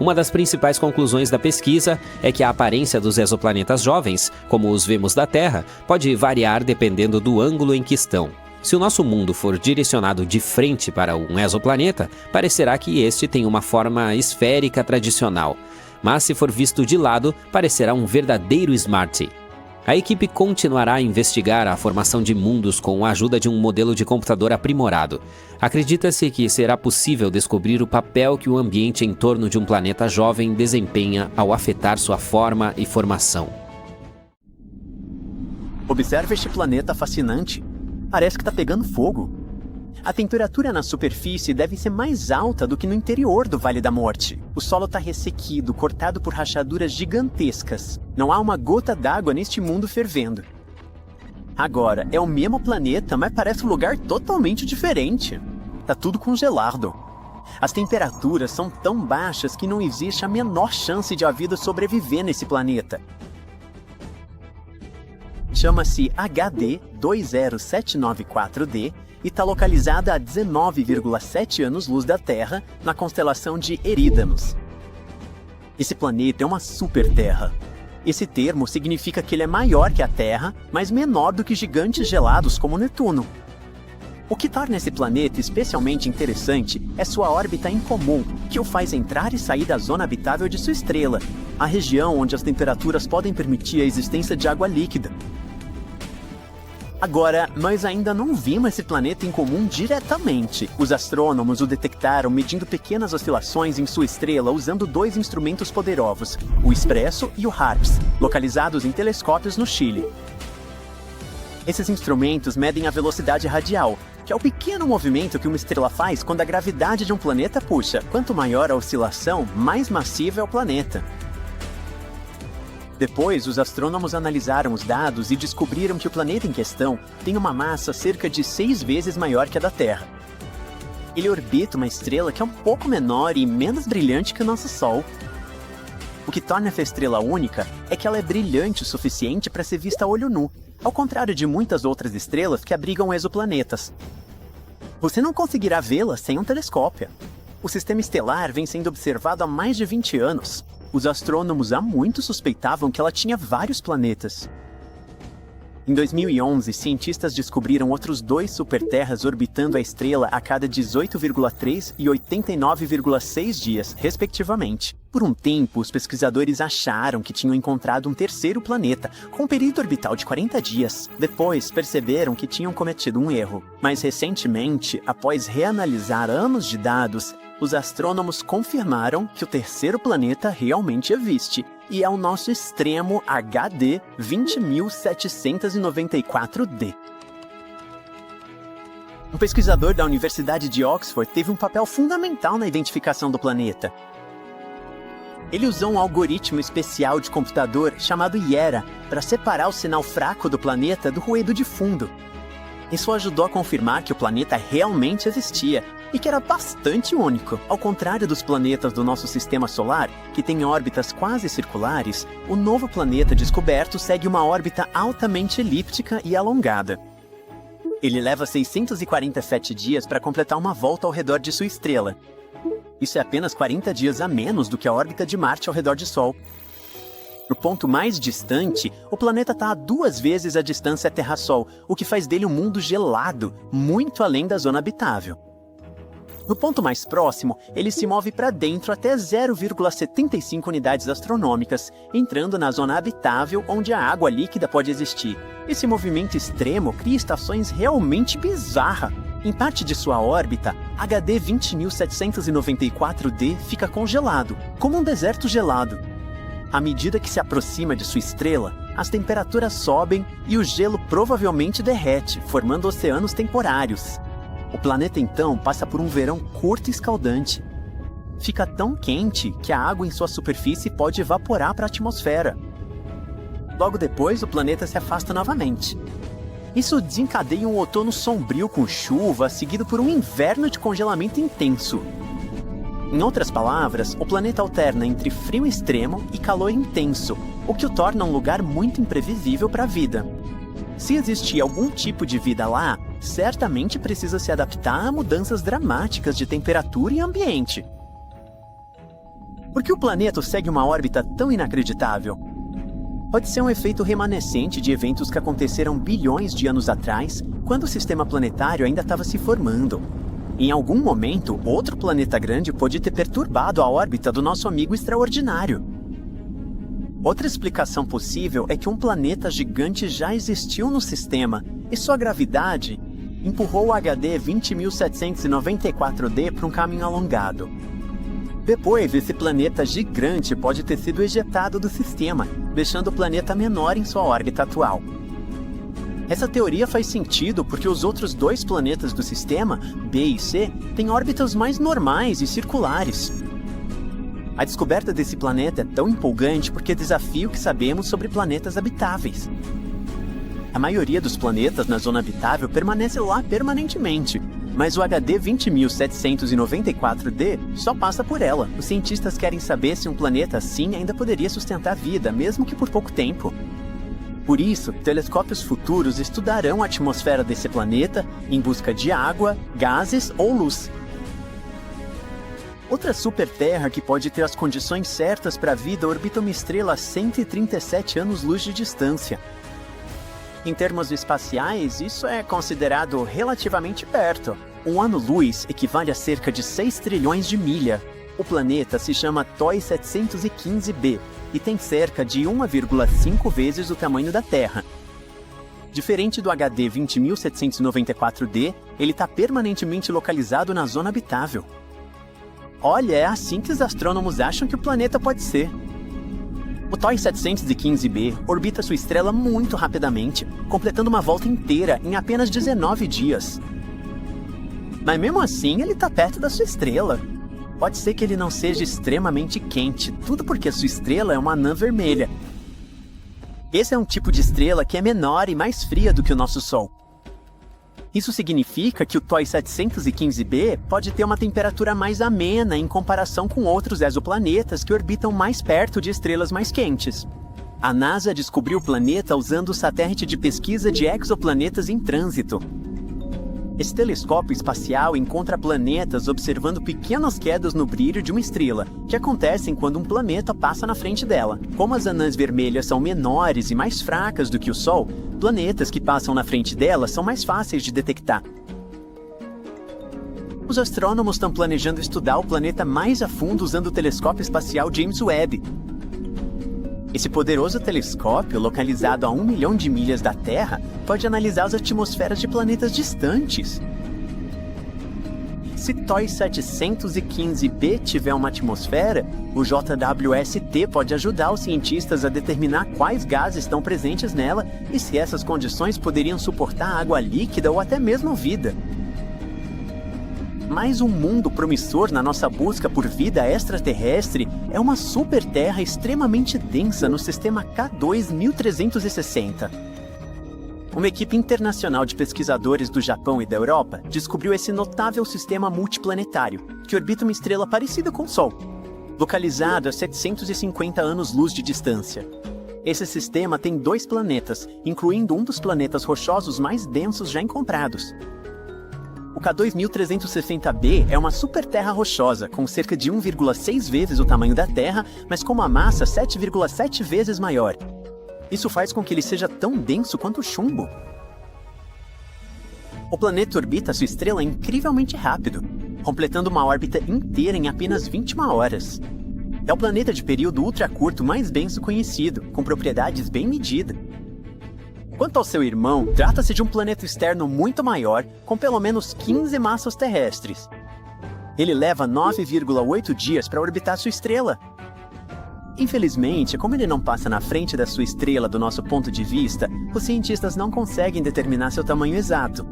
Uma das principais conclusões da pesquisa é que a aparência dos exoplanetas jovens, como os vemos da Terra, pode variar dependendo do ângulo em que estão. Se o nosso mundo for direcionado de frente para um exoplaneta, parecerá que este tem uma forma esférica tradicional. Mas se for visto de lado, parecerá um verdadeiro Smarty. A equipe continuará a investigar a formação de mundos com a ajuda de um modelo de computador aprimorado. Acredita-se que será possível descobrir o papel que o ambiente em torno de um planeta jovem desempenha ao afetar sua forma e formação. Observe este planeta fascinante. Parece que está pegando fogo. A temperatura na superfície deve ser mais alta do que no interior do Vale da Morte. O solo está ressequido, cortado por rachaduras gigantescas. Não há uma gota d'água neste mundo fervendo. Agora, é o mesmo planeta, mas parece um lugar totalmente diferente. Tá tudo congelado. As temperaturas são tão baixas que não existe a menor chance de a vida sobreviver nesse planeta. Chama-se HD 20794D e está localizada a 19,7 anos-luz da Terra, na constelação de Erídanos. Esse planeta é uma super-terra. Esse termo significa que ele é maior que a Terra, mas menor do que gigantes gelados como Netuno. O que torna esse planeta especialmente interessante é sua órbita incomum, que o faz entrar e sair da zona habitável de sua estrela, a região onde as temperaturas podem permitir a existência de água líquida. Agora, nós ainda não vimos esse planeta em comum diretamente. Os astrônomos o detectaram medindo pequenas oscilações em sua estrela usando dois instrumentos poderosos, o Expresso e o HARPS, localizados em telescópios no Chile. Esses instrumentos medem a velocidade radial, que é o pequeno movimento que uma estrela faz quando a gravidade de um planeta puxa. Quanto maior a oscilação, mais massivo é o planeta. Depois, os astrônomos analisaram os dados e descobriram que o planeta em questão tem uma massa cerca de 6 vezes maior que a da Terra. Ele orbita uma estrela que é um pouco menor e menos brilhante que o nosso Sol. O que torna essa estrela única é que ela é brilhante o suficiente para ser vista a olho nu, ao contrário de muitas outras estrelas que abrigam exoplanetas. Você não conseguirá vê-la sem um telescópio. O sistema estelar vem sendo observado há mais de 20 anos. Os astrônomos há muito suspeitavam que ela tinha vários planetas. Em 2011, cientistas descobriram outros 2 superterras orbitando a estrela a cada 18,3 e 89,6 dias, respectivamente. Por um tempo, os pesquisadores acharam que tinham encontrado um terceiro planeta, com um período orbital de 40 dias. Depois, perceberam que tinham cometido um erro. Mas recentemente, após reanalisar anos de dados, os astrônomos confirmaram que o terceiro planeta realmente existe, e é o nosso extremo HD 20794D. Um pesquisador da Universidade de Oxford teve um papel fundamental na identificação do planeta. Ele usou um algoritmo especial de computador chamado IERA para separar o sinal fraco do planeta do ruído de fundo. Isso ajudou a confirmar que o planeta realmente existia e que era bastante único. Ao contrário dos planetas do nosso sistema solar, que têm órbitas quase circulares, o novo planeta descoberto segue uma órbita altamente elíptica e alongada. Ele leva 647 dias para completar uma volta ao redor de sua estrela. Isso é apenas 40 dias a menos do que a órbita de Marte ao redor do Sol. No ponto mais distante, o planeta está a 2 vezes a distância Terra-Sol, o que faz dele um mundo gelado, muito além da zona habitável. No ponto mais próximo, ele se move para dentro até 0,75 unidades astronômicas, entrando na zona habitável onde a água líquida pode existir. Esse movimento extremo cria estações realmente bizarras. Em parte de sua órbita, HD 20794D fica congelado, como um deserto gelado. À medida que se aproxima de sua estrela, as temperaturas sobem e o gelo provavelmente derrete, formando oceanos temporários. O planeta então passa por um verão curto e escaldante. Fica tão quente que a água em sua superfície pode evaporar para a atmosfera. Logo depois, o planeta se afasta novamente. Isso desencadeia um outono sombrio com chuva, seguido por um inverno de congelamento intenso. Em outras palavras, o planeta alterna entre frio extremo e calor intenso, o que o torna um lugar muito imprevisível para a vida. Se existir algum tipo de vida lá, certamente precisa se adaptar a mudanças dramáticas de temperatura e ambiente. Por que o planeta segue uma órbita tão inacreditável? Pode ser um efeito remanescente de eventos que aconteceram bilhões de anos atrás, quando o sistema planetário ainda estava se formando. Em algum momento, outro planeta grande pode ter perturbado a órbita do nosso amigo extraordinário. Outra explicação possível é que um planeta gigante já existiu no sistema e sua gravidade empurrou o HD 20.794D para um caminho alongado. Depois, esse planeta gigante pode ter sido ejetado do sistema, deixando o planeta menor em sua órbita atual. Essa teoria faz sentido porque os outros dois planetas do sistema, B e C, têm órbitas mais normais e circulares. A descoberta desse planeta é tão empolgante porque desafia o que sabemos sobre planetas habitáveis. A maioria dos planetas na zona habitável permanece lá permanentemente, mas o HD 20.794D só passa por ela. Os cientistas querem saber se um planeta assim ainda poderia sustentar vida, mesmo que por pouco tempo. Por isso, telescópios futuros estudarão a atmosfera desse planeta em busca de água, gases ou luz. Outra superterra que pode ter as condições certas para a vida orbita uma estrela a 137 anos-luz de distância. Em termos espaciais, isso é considerado relativamente perto. Um ano-luz equivale a cerca de 6 trilhões de milha. O planeta se chama TOI 715b e tem cerca de 1,5 vezes o tamanho da Terra. Diferente do HD 20.794D, ele está permanentemente localizado na zona habitável. Olha, é assim que os astrônomos acham que o planeta pode ser. O TOI 715b orbita sua estrela muito rapidamente, completando uma volta inteira em apenas 19 dias. Mas mesmo assim, ele está perto da sua estrela. Pode ser que ele não seja extremamente quente, tudo porque sua estrela é uma anã vermelha. Esse é um tipo de estrela que é menor e mais fria do que o nosso Sol. Isso significa que o TOI 715b pode ter uma temperatura mais amena em comparação com outros exoplanetas que orbitam mais perto de estrelas mais quentes. A NASA descobriu o planeta usando o satélite de pesquisa de exoplanetas em trânsito. Esse telescópio espacial encontra planetas observando pequenas quedas no brilho de uma estrela, que acontecem quando um planeta passa na frente dela. Como as anãs vermelhas são menores e mais fracas do que o Sol, planetas que passam na frente dela são mais fáceis de detectar. Os astrônomos estão planejando estudar o planeta mais a fundo usando o telescópio espacial James Webb. Esse poderoso telescópio, localizado a 1 milhão de milhas da Terra, pode analisar as atmosferas de planetas distantes. Se TOI 715b tiver uma atmosfera, o JWST pode ajudar os cientistas a determinar quais gases estão presentes nela e se essas condições poderiam suportar água líquida ou até mesmo vida. Mais um mundo promissor na nossa busca por vida extraterrestre é uma superterra extremamente densa no sistema K2-1360. Uma equipe internacional de pesquisadores do Japão e da Europa descobriu esse notável sistema multiplanetário, que orbita uma estrela parecida com o Sol, localizado a 750 anos-luz de distância. Esse sistema tem 2 planetas, incluindo um dos planetas rochosos mais densos já encontrados. O K2360b é uma superterra rochosa, com cerca de 1,6 vezes o tamanho da Terra, mas com uma massa 7,7 vezes maior. Isso faz com que ele seja tão denso quanto o chumbo. O planeta orbita sua estrela incrivelmente rápido, completando uma órbita inteira em apenas 21 horas. É o planeta de período ultracurto mais denso conhecido, com propriedades bem medidas. Quanto ao seu irmão, trata-se de um planeta externo muito maior, com pelo menos 15 massas terrestres. Ele leva 9,8 dias para orbitar sua estrela. Infelizmente, como ele não passa na frente da sua estrela do nosso ponto de vista, os cientistas não conseguem determinar seu tamanho exato.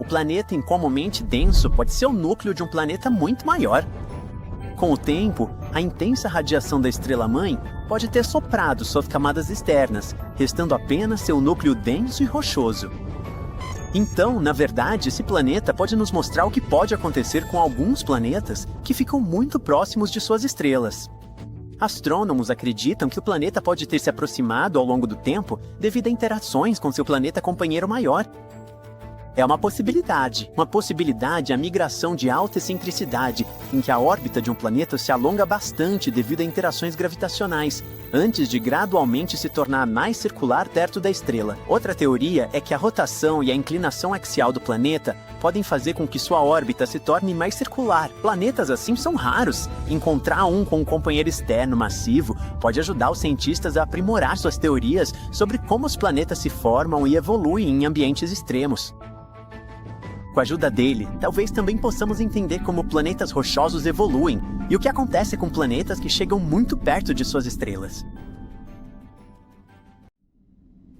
O planeta incomumente denso pode ser o núcleo de um planeta muito maior. Com o tempo, a intensa radiação da estrela-mãe pode ter soprado suas camadas externas, restando apenas seu núcleo denso e rochoso. Então, na verdade, esse planeta pode nos mostrar o que pode acontecer com alguns planetas que ficam muito próximos de suas estrelas. Astrônomos acreditam que o planeta pode ter se aproximado ao longo do tempo devido a interações com seu planeta companheiro maior. É uma possibilidade a migração de alta excentricidade, em que a órbita de um planeta se alonga bastante devido a interações gravitacionais, antes de gradualmente se tornar mais circular perto da estrela. Outra teoria é que a rotação e a inclinação axial do planeta podem fazer com que sua órbita se torne mais circular. Planetas assim são raros. Encontrar um com um companheiro externo massivo pode ajudar os cientistas a aprimorar suas teorias sobre como os planetas se formam e evoluem em ambientes extremos. Com a ajuda dele, talvez também possamos entender como planetas rochosos evoluem e o que acontece com planetas que chegam muito perto de suas estrelas.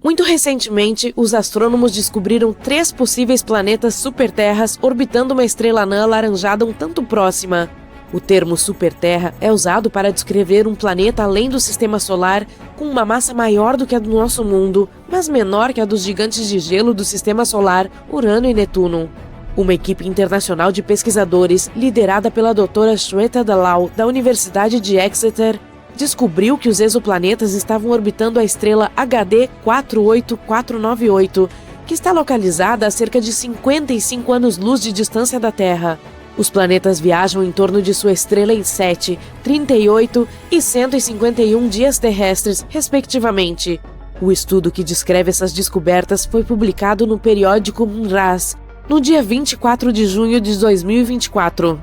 Muito recentemente, os astrônomos descobriram 3 possíveis planetas superterras orbitando uma estrela anã alaranjada um tanto próxima. O termo superterra é usado para descrever um planeta além do sistema solar com uma massa maior do que a do nosso mundo, mas menor que a dos gigantes de gelo do sistema solar, Urano e Netuno. Uma equipe internacional de pesquisadores, liderada pela doutora Shweta Dalal, da Universidade de Exeter, descobriu que os exoplanetas estavam orbitando a estrela HD 48498, que está localizada a cerca de 55 anos-luz de distância da Terra. Os planetas viajam em torno de sua estrela em 7, 38 e 151 dias terrestres, respectivamente. O estudo que descreve essas descobertas foi publicado no periódico MNRAS, no dia 24 de junho de 2024.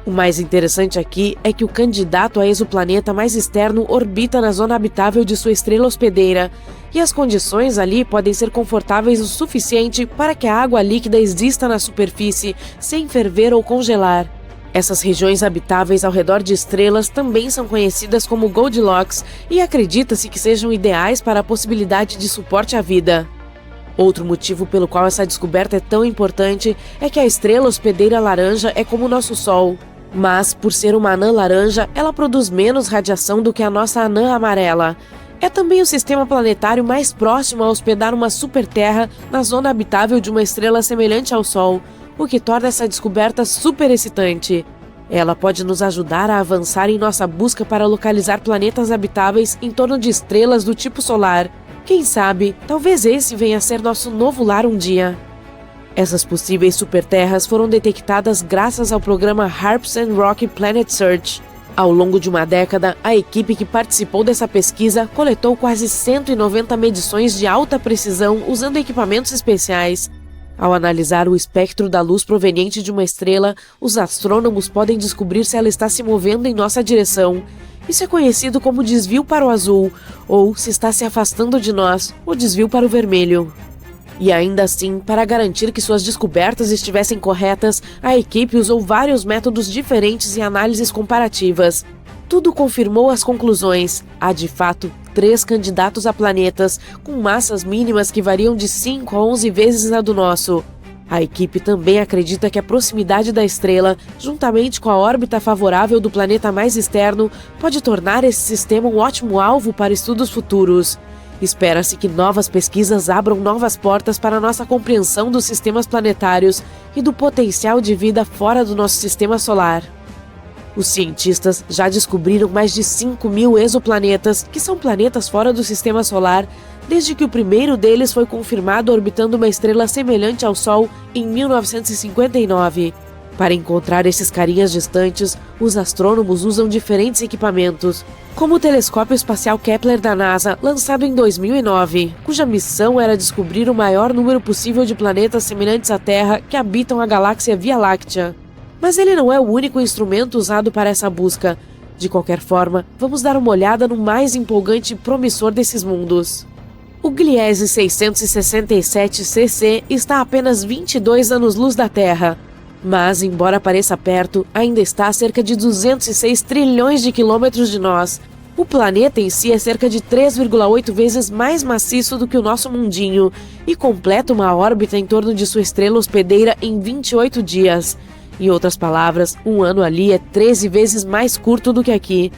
O mais interessante aqui é que o candidato a exoplaneta mais externo orbita na zona habitável de sua estrela hospedeira, e as condições ali podem ser confortáveis o suficiente para que a água líquida exista na superfície, sem ferver ou congelar. Essas regiões habitáveis ao redor de estrelas também são conhecidas como Goldilocks e acredita-se que sejam ideais para a possibilidade de suporte à vida. Outro motivo pelo qual essa descoberta é tão importante é que a estrela hospedeira laranja é como o nosso Sol. Mas, por ser uma anã laranja, ela produz menos radiação do que a nossa anã amarela. É também o sistema planetário mais próximo a hospedar uma superterra na zona habitável de uma estrela semelhante ao Sol, o que torna essa descoberta super excitante. Ela pode nos ajudar a avançar em nossa busca para localizar planetas habitáveis em torno de estrelas do tipo solar. Quem sabe, talvez esse venha a ser nosso novo lar um dia. Essas possíveis superterras foram detectadas graças ao programa HARPS and Rocky Planet Search. Ao longo de uma década, a equipe que participou dessa pesquisa coletou quase 190 medições de alta precisão usando equipamentos especiais. Ao analisar o espectro da luz proveniente de uma estrela, os astrônomos podem descobrir se ela está se movendo em nossa direção. Isso é conhecido como desvio para o azul, ou, se está se afastando de nós, o desvio para o vermelho. E ainda assim, para garantir que suas descobertas estivessem corretas, a equipe usou vários métodos diferentes e análises comparativas. Tudo confirmou as conclusões. Há, de fato, 3 candidatos a planetas, com massas mínimas que variam de 5 a 11 vezes a do nosso. A equipe também acredita que a proximidade da estrela, juntamente com a órbita favorável do planeta mais externo, pode tornar esse sistema um ótimo alvo para estudos futuros. Espera-se que novas pesquisas abram novas portas para nossa compreensão dos sistemas planetários e do potencial de vida fora do nosso sistema solar. Os cientistas já descobriram mais de 5.000 exoplanetas, que são planetas fora do sistema solar, desde que o primeiro deles foi confirmado orbitando uma estrela semelhante ao Sol em 1959. Para encontrar esses carinhas distantes, os astrônomos usam diferentes equipamentos, como o telescópio espacial Kepler da NASA, lançado em 2009, cuja missão era descobrir o maior número possível de planetas semelhantes à Terra que habitam a galáxia Via Láctea. Mas ele não é o único instrumento usado para essa busca. De qualquer forma, vamos dar uma olhada no mais empolgante e promissor desses mundos. O Gliese 667 CC está a apenas 22 anos-luz da Terra. Mas, embora pareça perto, ainda está a cerca de 206 trilhões de quilômetros de nós. O planeta em si é cerca de 3,8 vezes mais maciço do que o nosso mundinho e completa uma órbita em torno de sua estrela hospedeira em 28 dias. Em outras palavras, um ano ali é 13 vezes mais curto do que aqui.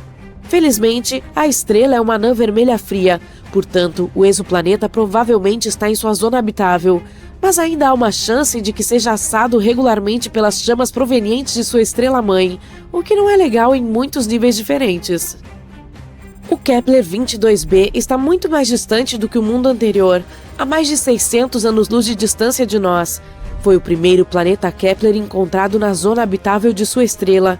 Felizmente, a estrela é uma anã vermelha fria, portanto, o exoplaneta provavelmente está em sua zona habitável, mas ainda há uma chance de que seja assado regularmente pelas chamas provenientes de sua estrela-mãe, o que não é legal em muitos níveis diferentes. O Kepler 22b está muito mais distante do que o mundo anterior, a mais de 600 anos-luz de distância de nós. Foi o primeiro planeta Kepler encontrado na zona habitável de sua estrela.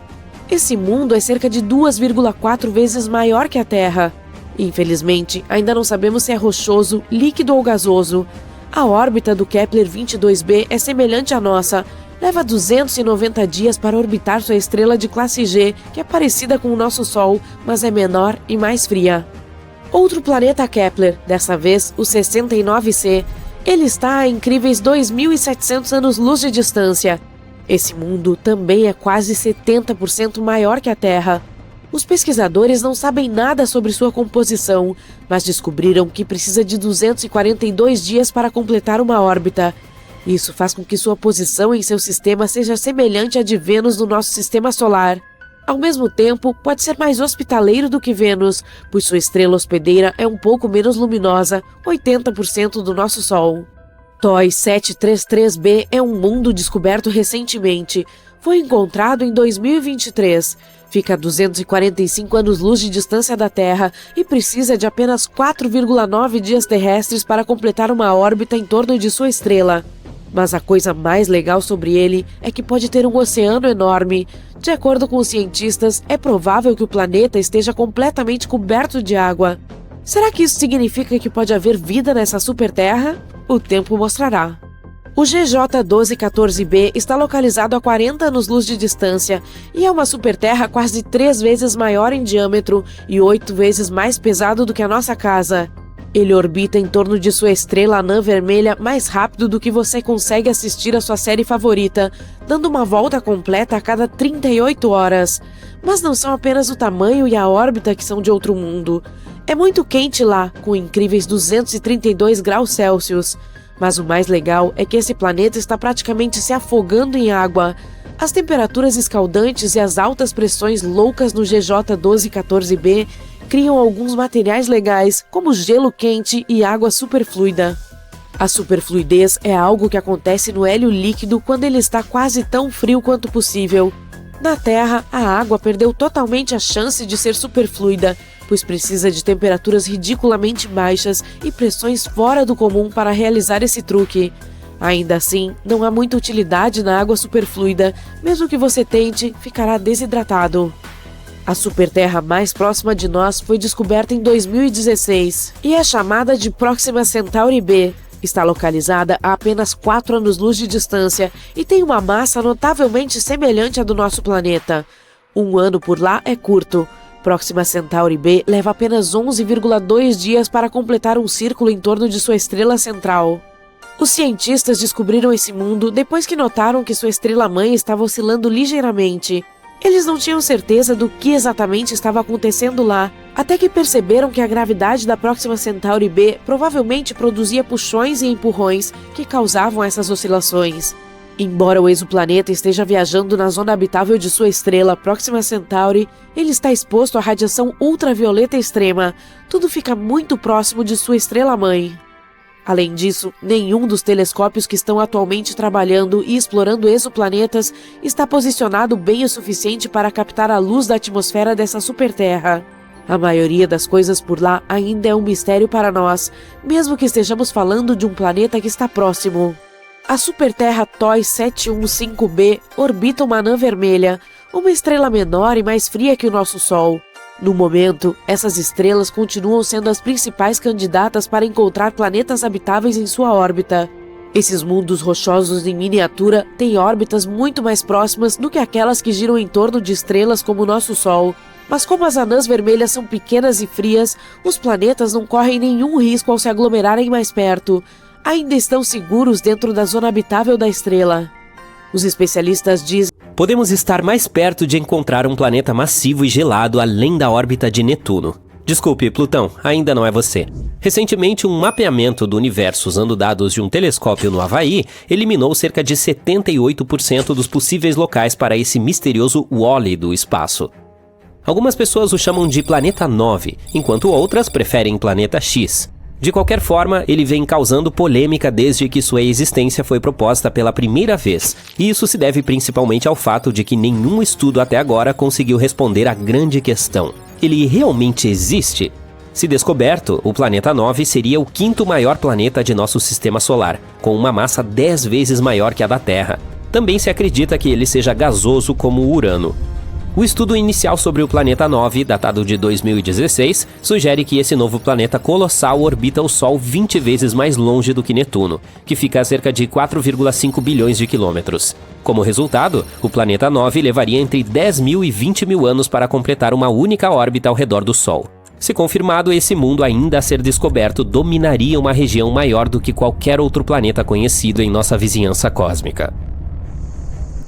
Esse mundo é cerca de 2,4 vezes maior que a Terra. Infelizmente, ainda não sabemos se é rochoso, líquido ou gasoso. A órbita do Kepler 22b é semelhante à nossa. Leva 290 dias para orbitar sua estrela de classe G, que é parecida com o nosso Sol, mas é menor e mais fria. Outro planeta Kepler, dessa vez o 69c. Ele está a incríveis 2.700 anos-luz de distância. Esse mundo também é quase 70% maior que a Terra. Os pesquisadores não sabem nada sobre sua composição, mas descobriram que precisa de 242 dias para completar uma órbita. Isso faz com que sua posição em seu sistema seja semelhante à de Vênus no nosso sistema solar. Ao mesmo tempo, pode ser mais hospitaleiro do que Vênus, pois sua estrela hospedeira é um pouco menos luminosa, 80% do nosso Sol. TOI 733b é um mundo descoberto recentemente. Foi encontrado em 2023. Fica a 245 anos-luz de distância da Terra e precisa de apenas 4,9 dias terrestres para completar uma órbita em torno de sua estrela. Mas a coisa mais legal sobre ele é que pode ter um oceano enorme. De acordo com os cientistas, é provável que o planeta esteja completamente coberto de água. Será que isso significa que pode haver vida nessa superterra? O tempo mostrará. O GJ 1214b está localizado a 40 anos-luz de distância e é uma superterra quase 3 vezes maior em diâmetro e 8 vezes mais pesado do que a nossa casa. Ele orbita em torno de sua estrela anã vermelha mais rápido do que você consegue assistir a sua série favorita, dando uma volta completa a cada 38 horas. Mas não são apenas o tamanho e a órbita que são de outro mundo. É muito quente lá, com incríveis 232 graus Celsius. Mas o mais legal é que esse planeta está praticamente se afogando em água. As temperaturas escaldantes e as altas pressões loucas no GJ 1214b criam alguns materiais legais, como gelo quente e água superfluida. A superfluidez é algo que acontece no hélio líquido quando ele está quase tão frio quanto possível. Na Terra, a água perdeu totalmente a chance de ser superfluida, pois precisa de temperaturas ridiculamente baixas e pressões fora do comum para realizar esse truque. Ainda assim, não há muita utilidade na água superfluida, mesmo que você tente, ficará desidratado. A superterra mais próxima de nós foi descoberta em 2016 e é chamada de Próxima Centauri b. Está localizada a apenas 4 anos-luz de distância e tem uma massa notavelmente semelhante à do nosso planeta. Um ano por lá é curto. Próxima Centauri b leva apenas 11,2 dias para completar um círculo em torno de sua estrela central. Os cientistas descobriram esse mundo depois que notaram que sua estrela-mãe estava oscilando ligeiramente. Eles não tinham certeza do que exatamente estava acontecendo lá, até que perceberam que a gravidade da Próxima Centauri b provavelmente produzia puxões e empurrões que causavam essas oscilações. Embora o exoplaneta esteja viajando na zona habitável de sua estrela Próxima Centauri, ele está exposto à radiação ultravioleta extrema. Tudo fica muito próximo de sua estrela-mãe. Além disso, nenhum dos telescópios que estão atualmente trabalhando e explorando exoplanetas está posicionado bem o suficiente para captar a luz da atmosfera dessa superterra. A maioria das coisas por lá ainda é um mistério para nós, mesmo que estejamos falando de um planeta que está próximo. A superterra TOI 715b orbita uma anã vermelha, uma estrela menor e mais fria que o nosso Sol. No momento, essas estrelas continuam sendo as principais candidatas para encontrar planetas habitáveis em sua órbita. Esses mundos rochosos em miniatura têm órbitas muito mais próximas do que aquelas que giram em torno de estrelas como o nosso Sol. Mas como as anãs vermelhas são pequenas e frias, os planetas não correm nenhum risco ao se aglomerarem mais perto. Ainda estão seguros dentro da zona habitável da estrela. Os especialistas dizem: podemos estar mais perto de encontrar um planeta massivo e gelado além da órbita de Netuno. Desculpe, Plutão, ainda não é você. Recentemente, um mapeamento do universo usando dados de um telescópio no Havaí eliminou cerca de 78% dos possíveis locais para esse misterioso WALL-E do espaço. Algumas pessoas o chamam de Planeta 9, enquanto outras preferem Planeta X. De qualquer forma, ele vem causando polêmica desde que sua existência foi proposta pela primeira vez, e isso se deve principalmente ao fato de que nenhum estudo até agora conseguiu responder à grande questão: ele realmente existe? Se descoberto, o Planeta 9 seria o quinto maior planeta de nosso sistema solar, com uma massa 10 vezes maior que a da Terra. Também se acredita que ele seja gasoso como o Urano. O estudo inicial sobre o Planeta 9, datado de 2016, sugere que esse novo planeta colossal orbita o Sol 20 vezes mais longe do que Netuno, que fica a cerca de 4,5 bilhões de quilômetros. Como resultado, o Planeta 9 levaria entre 10 mil e 20 mil anos para completar uma única órbita ao redor do Sol. Se confirmado, esse mundo ainda a ser descoberto dominaria uma região maior do que qualquer outro planeta conhecido em nossa vizinhança cósmica.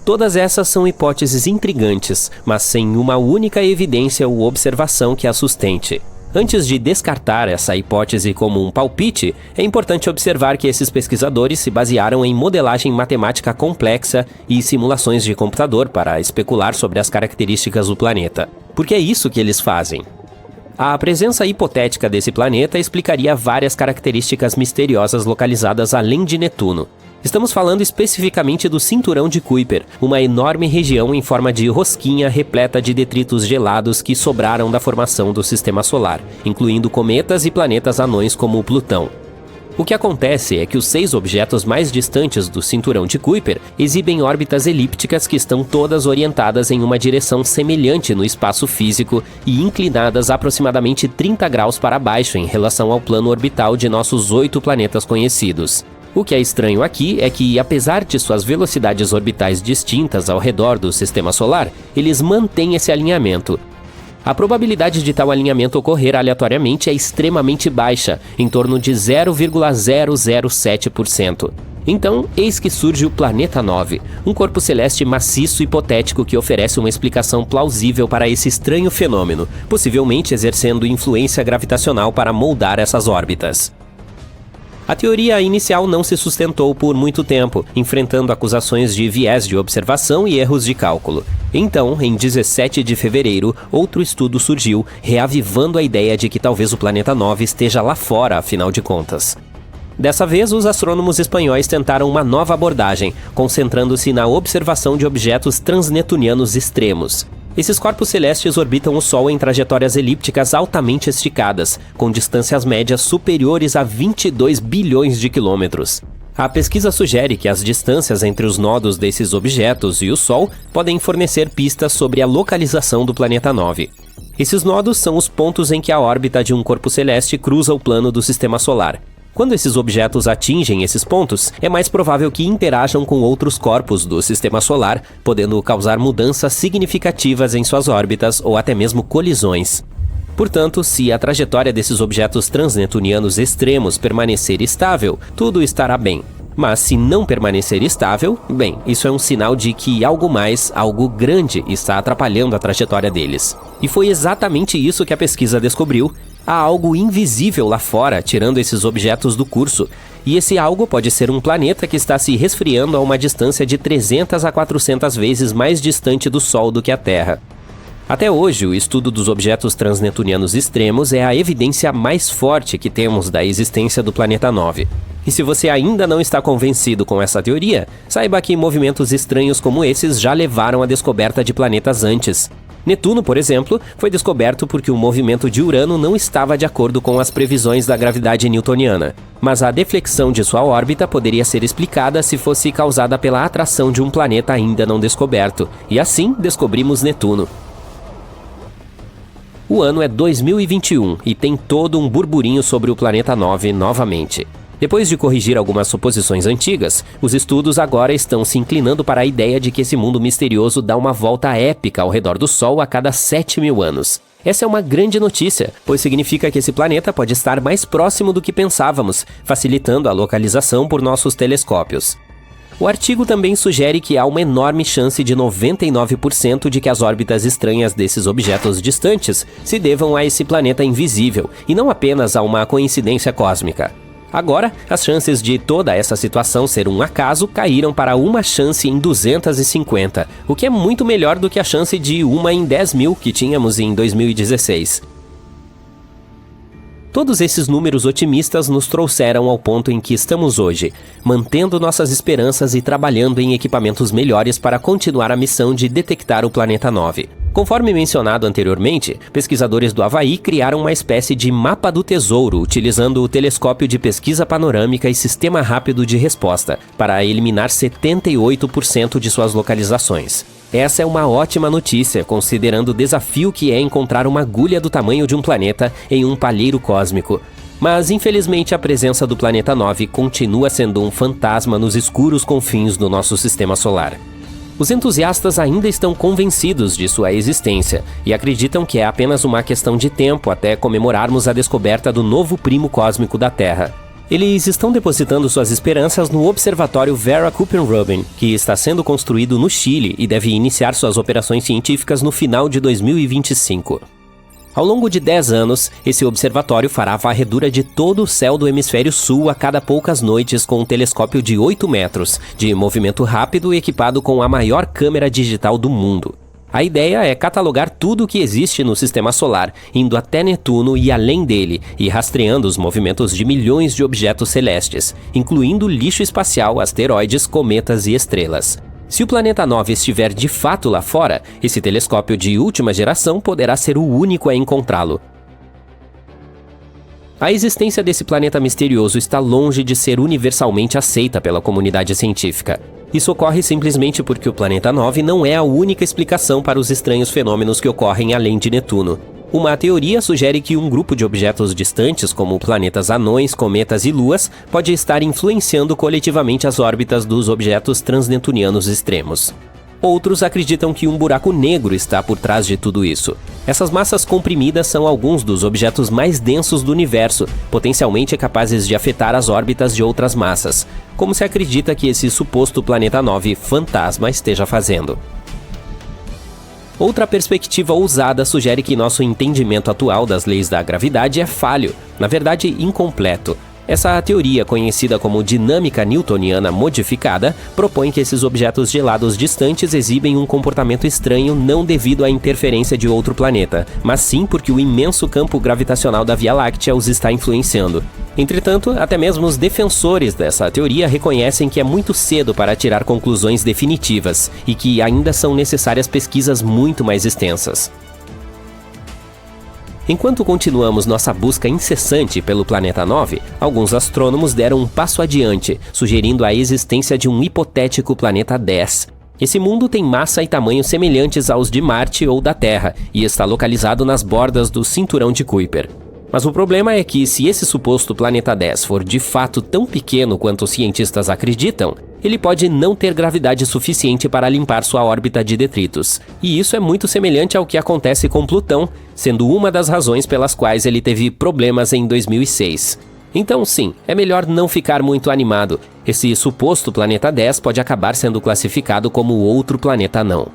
Todas essas são hipóteses intrigantes, mas sem uma única evidência ou observação que a sustente. Antes de descartar essa hipótese como um palpite, é importante observar que esses pesquisadores se basearam em modelagem matemática complexa e simulações de computador para especular sobre as características do planeta. Porque é isso que eles fazem. A presença hipotética desse planeta explicaria várias características misteriosas localizadas além de Netuno. Estamos falando especificamente do Cinturão de Kuiper, uma enorme região em forma de rosquinha repleta de detritos gelados que sobraram da formação do Sistema Solar, incluindo cometas e planetas anões como o Plutão. O que acontece é que os 6 objetos mais distantes do Cinturão de Kuiper exibem órbitas elípticas que estão todas orientadas em uma direção semelhante no espaço físico e inclinadas aproximadamente 30 graus para baixo em relação ao plano orbital de nossos 8 planetas conhecidos. O que é estranho aqui é que, apesar de suas velocidades orbitais distintas ao redor do Sistema Solar, eles mantêm esse alinhamento. A probabilidade de tal alinhamento ocorrer aleatoriamente é extremamente baixa, em torno de 0,007%. Então, eis que surge o Planeta 9, um corpo celeste maciço hipotético que oferece uma explicação plausível para esse estranho fenômeno, possivelmente exercendo influência gravitacional para moldar essas órbitas. A teoria inicial não se sustentou por muito tempo, enfrentando acusações de viés de observação e erros de cálculo. Então, em 17 de fevereiro, outro estudo surgiu, reavivando a ideia de que talvez o Planeta 9 esteja lá fora, afinal de contas. Dessa vez, os astrônomos espanhóis tentaram uma nova abordagem, concentrando-se na observação de objetos transnetunianos extremos. Esses corpos celestes orbitam o Sol em trajetórias elípticas altamente esticadas, com distâncias médias superiores a 22 bilhões de quilômetros. A pesquisa sugere que as distâncias entre os nodos desses objetos e o Sol podem fornecer pistas sobre a localização do Planeta 9. Esses nodos são os pontos em que a órbita de um corpo celeste cruza o plano do Sistema Solar. Quando esses objetos atingem esses pontos, é mais provável que interajam com outros corpos do Sistema Solar, podendo causar mudanças significativas em suas órbitas ou até mesmo colisões. Portanto, se a trajetória desses objetos transnetunianos extremos permanecer estável, tudo estará bem. Mas se não permanecer estável, bem, isso é um sinal de que algo mais, algo grande, está atrapalhando a trajetória deles. E foi exatamente isso que a pesquisa descobriu. Há algo invisível lá fora, tirando esses objetos do curso, e esse algo pode ser um planeta que está se resfriando a uma distância de 300 a 400 vezes mais distante do Sol do que a Terra. Até hoje, o estudo dos objetos transnetunianos extremos é a evidência mais forte que temos da existência do Planeta 9. E se você ainda não está convencido com essa teoria, saiba que movimentos estranhos como esses já levaram à descoberta de planetas antes. Netuno, por exemplo, foi descoberto porque o movimento de Urano não estava de acordo com as previsões da gravidade newtoniana, mas a deflexão de sua órbita poderia ser explicada se fosse causada pela atração de um planeta ainda não descoberto, e assim descobrimos Netuno. O ano é 2021 e tem todo um burburinho sobre o Planeta 9 novamente. Depois de corrigir algumas suposições antigas, os estudos agora estão se inclinando para a ideia de que esse mundo misterioso dá uma volta épica ao redor do Sol a cada 7.000 anos. Essa é uma grande notícia, pois significa que esse planeta pode estar mais próximo do que pensávamos, facilitando a localização por nossos telescópios. O artigo também sugere que há uma enorme chance de 99% de que as órbitas estranhas desses objetos distantes se devam a esse planeta invisível, e não apenas a uma coincidência cósmica. Agora, as chances de toda essa situação ser um acaso caíram para 1 chance em 250, o que é muito melhor do que a chance de 1 em 10.000 que tínhamos em 2016. Todos esses números otimistas nos trouxeram ao ponto em que estamos hoje, mantendo nossas esperanças e trabalhando em equipamentos melhores para continuar a missão de detectar o Planeta 9. Conforme mencionado anteriormente, pesquisadores do Havaí criaram uma espécie de mapa do tesouro utilizando o telescópio de pesquisa panorâmica e sistema rápido de resposta, para eliminar 78% de suas localizações. Essa é uma ótima notícia, considerando o desafio que é encontrar uma agulha do tamanho de um planeta em um palheiro cósmico. Mas, infelizmente, a presença do Planeta 9 continua sendo um fantasma nos escuros confins do nosso sistema solar. Os entusiastas ainda estão convencidos de sua existência e acreditam que é apenas uma questão de tempo até comemorarmos a descoberta do novo primo cósmico da Terra. Eles estão depositando suas esperanças no Observatório Vera Kuppenrubin, que está sendo construído no Chile e deve iniciar suas operações científicas no final de 2025. Ao longo de 10 anos, esse observatório fará a varredura de todo o céu do hemisfério sul a cada poucas noites com um telescópio de 8 metros, de movimento rápido e equipado com a maior câmera digital do mundo. A ideia é catalogar tudo o que existe no sistema solar, indo até Netuno e além dele, e rastreando os movimentos de milhões de objetos celestes, incluindo lixo espacial, asteroides, cometas e estrelas. Se o Planeta 9 estiver de fato lá fora, esse telescópio de última geração poderá ser o único a encontrá-lo. A existência desse planeta misterioso está longe de ser universalmente aceita pela comunidade científica. Isso ocorre simplesmente porque o Planeta 9 não é a única explicação para os estranhos fenômenos que ocorrem além de Netuno. Uma teoria sugere que um grupo de objetos distantes, como planetas anões, cometas e luas, pode estar influenciando coletivamente as órbitas dos objetos transnetunianos extremos. Outros acreditam que um buraco negro está por trás de tudo isso. Essas massas comprimidas são alguns dos objetos mais densos do universo, potencialmente capazes de afetar as órbitas de outras massas, como se acredita que esse suposto Planeta 9 fantasma esteja fazendo. Outra perspectiva ousada sugere que nosso entendimento atual das leis da gravidade é falho, na verdade incompleto. Essa teoria, conhecida como dinâmica newtoniana modificada, propõe que esses objetos gelados distantes exibem um comportamento estranho não devido à interferência de outro planeta, mas sim porque o imenso campo gravitacional da Via Láctea os está influenciando. Entretanto, até mesmo os defensores dessa teoria reconhecem que é muito cedo para tirar conclusões definitivas e que ainda são necessárias pesquisas muito mais extensas. Enquanto continuamos nossa busca incessante pelo Planeta 9, alguns astrônomos deram um passo adiante, sugerindo a existência de um hipotético Planeta 10. Esse mundo tem massa e tamanho semelhantes aos de Marte ou da Terra e está localizado nas bordas do Cinturão de Kuiper. Mas o problema é que, se esse suposto Planeta 10 for de fato tão pequeno quanto os cientistas acreditam, ele pode não ter gravidade suficiente para limpar sua órbita de detritos. E isso é muito semelhante ao que acontece com Plutão, sendo uma das razões pelas quais ele teve problemas em 2006. Então sim, é melhor não ficar muito animado. Esse suposto Planeta 10 pode acabar sendo classificado como outro planeta não.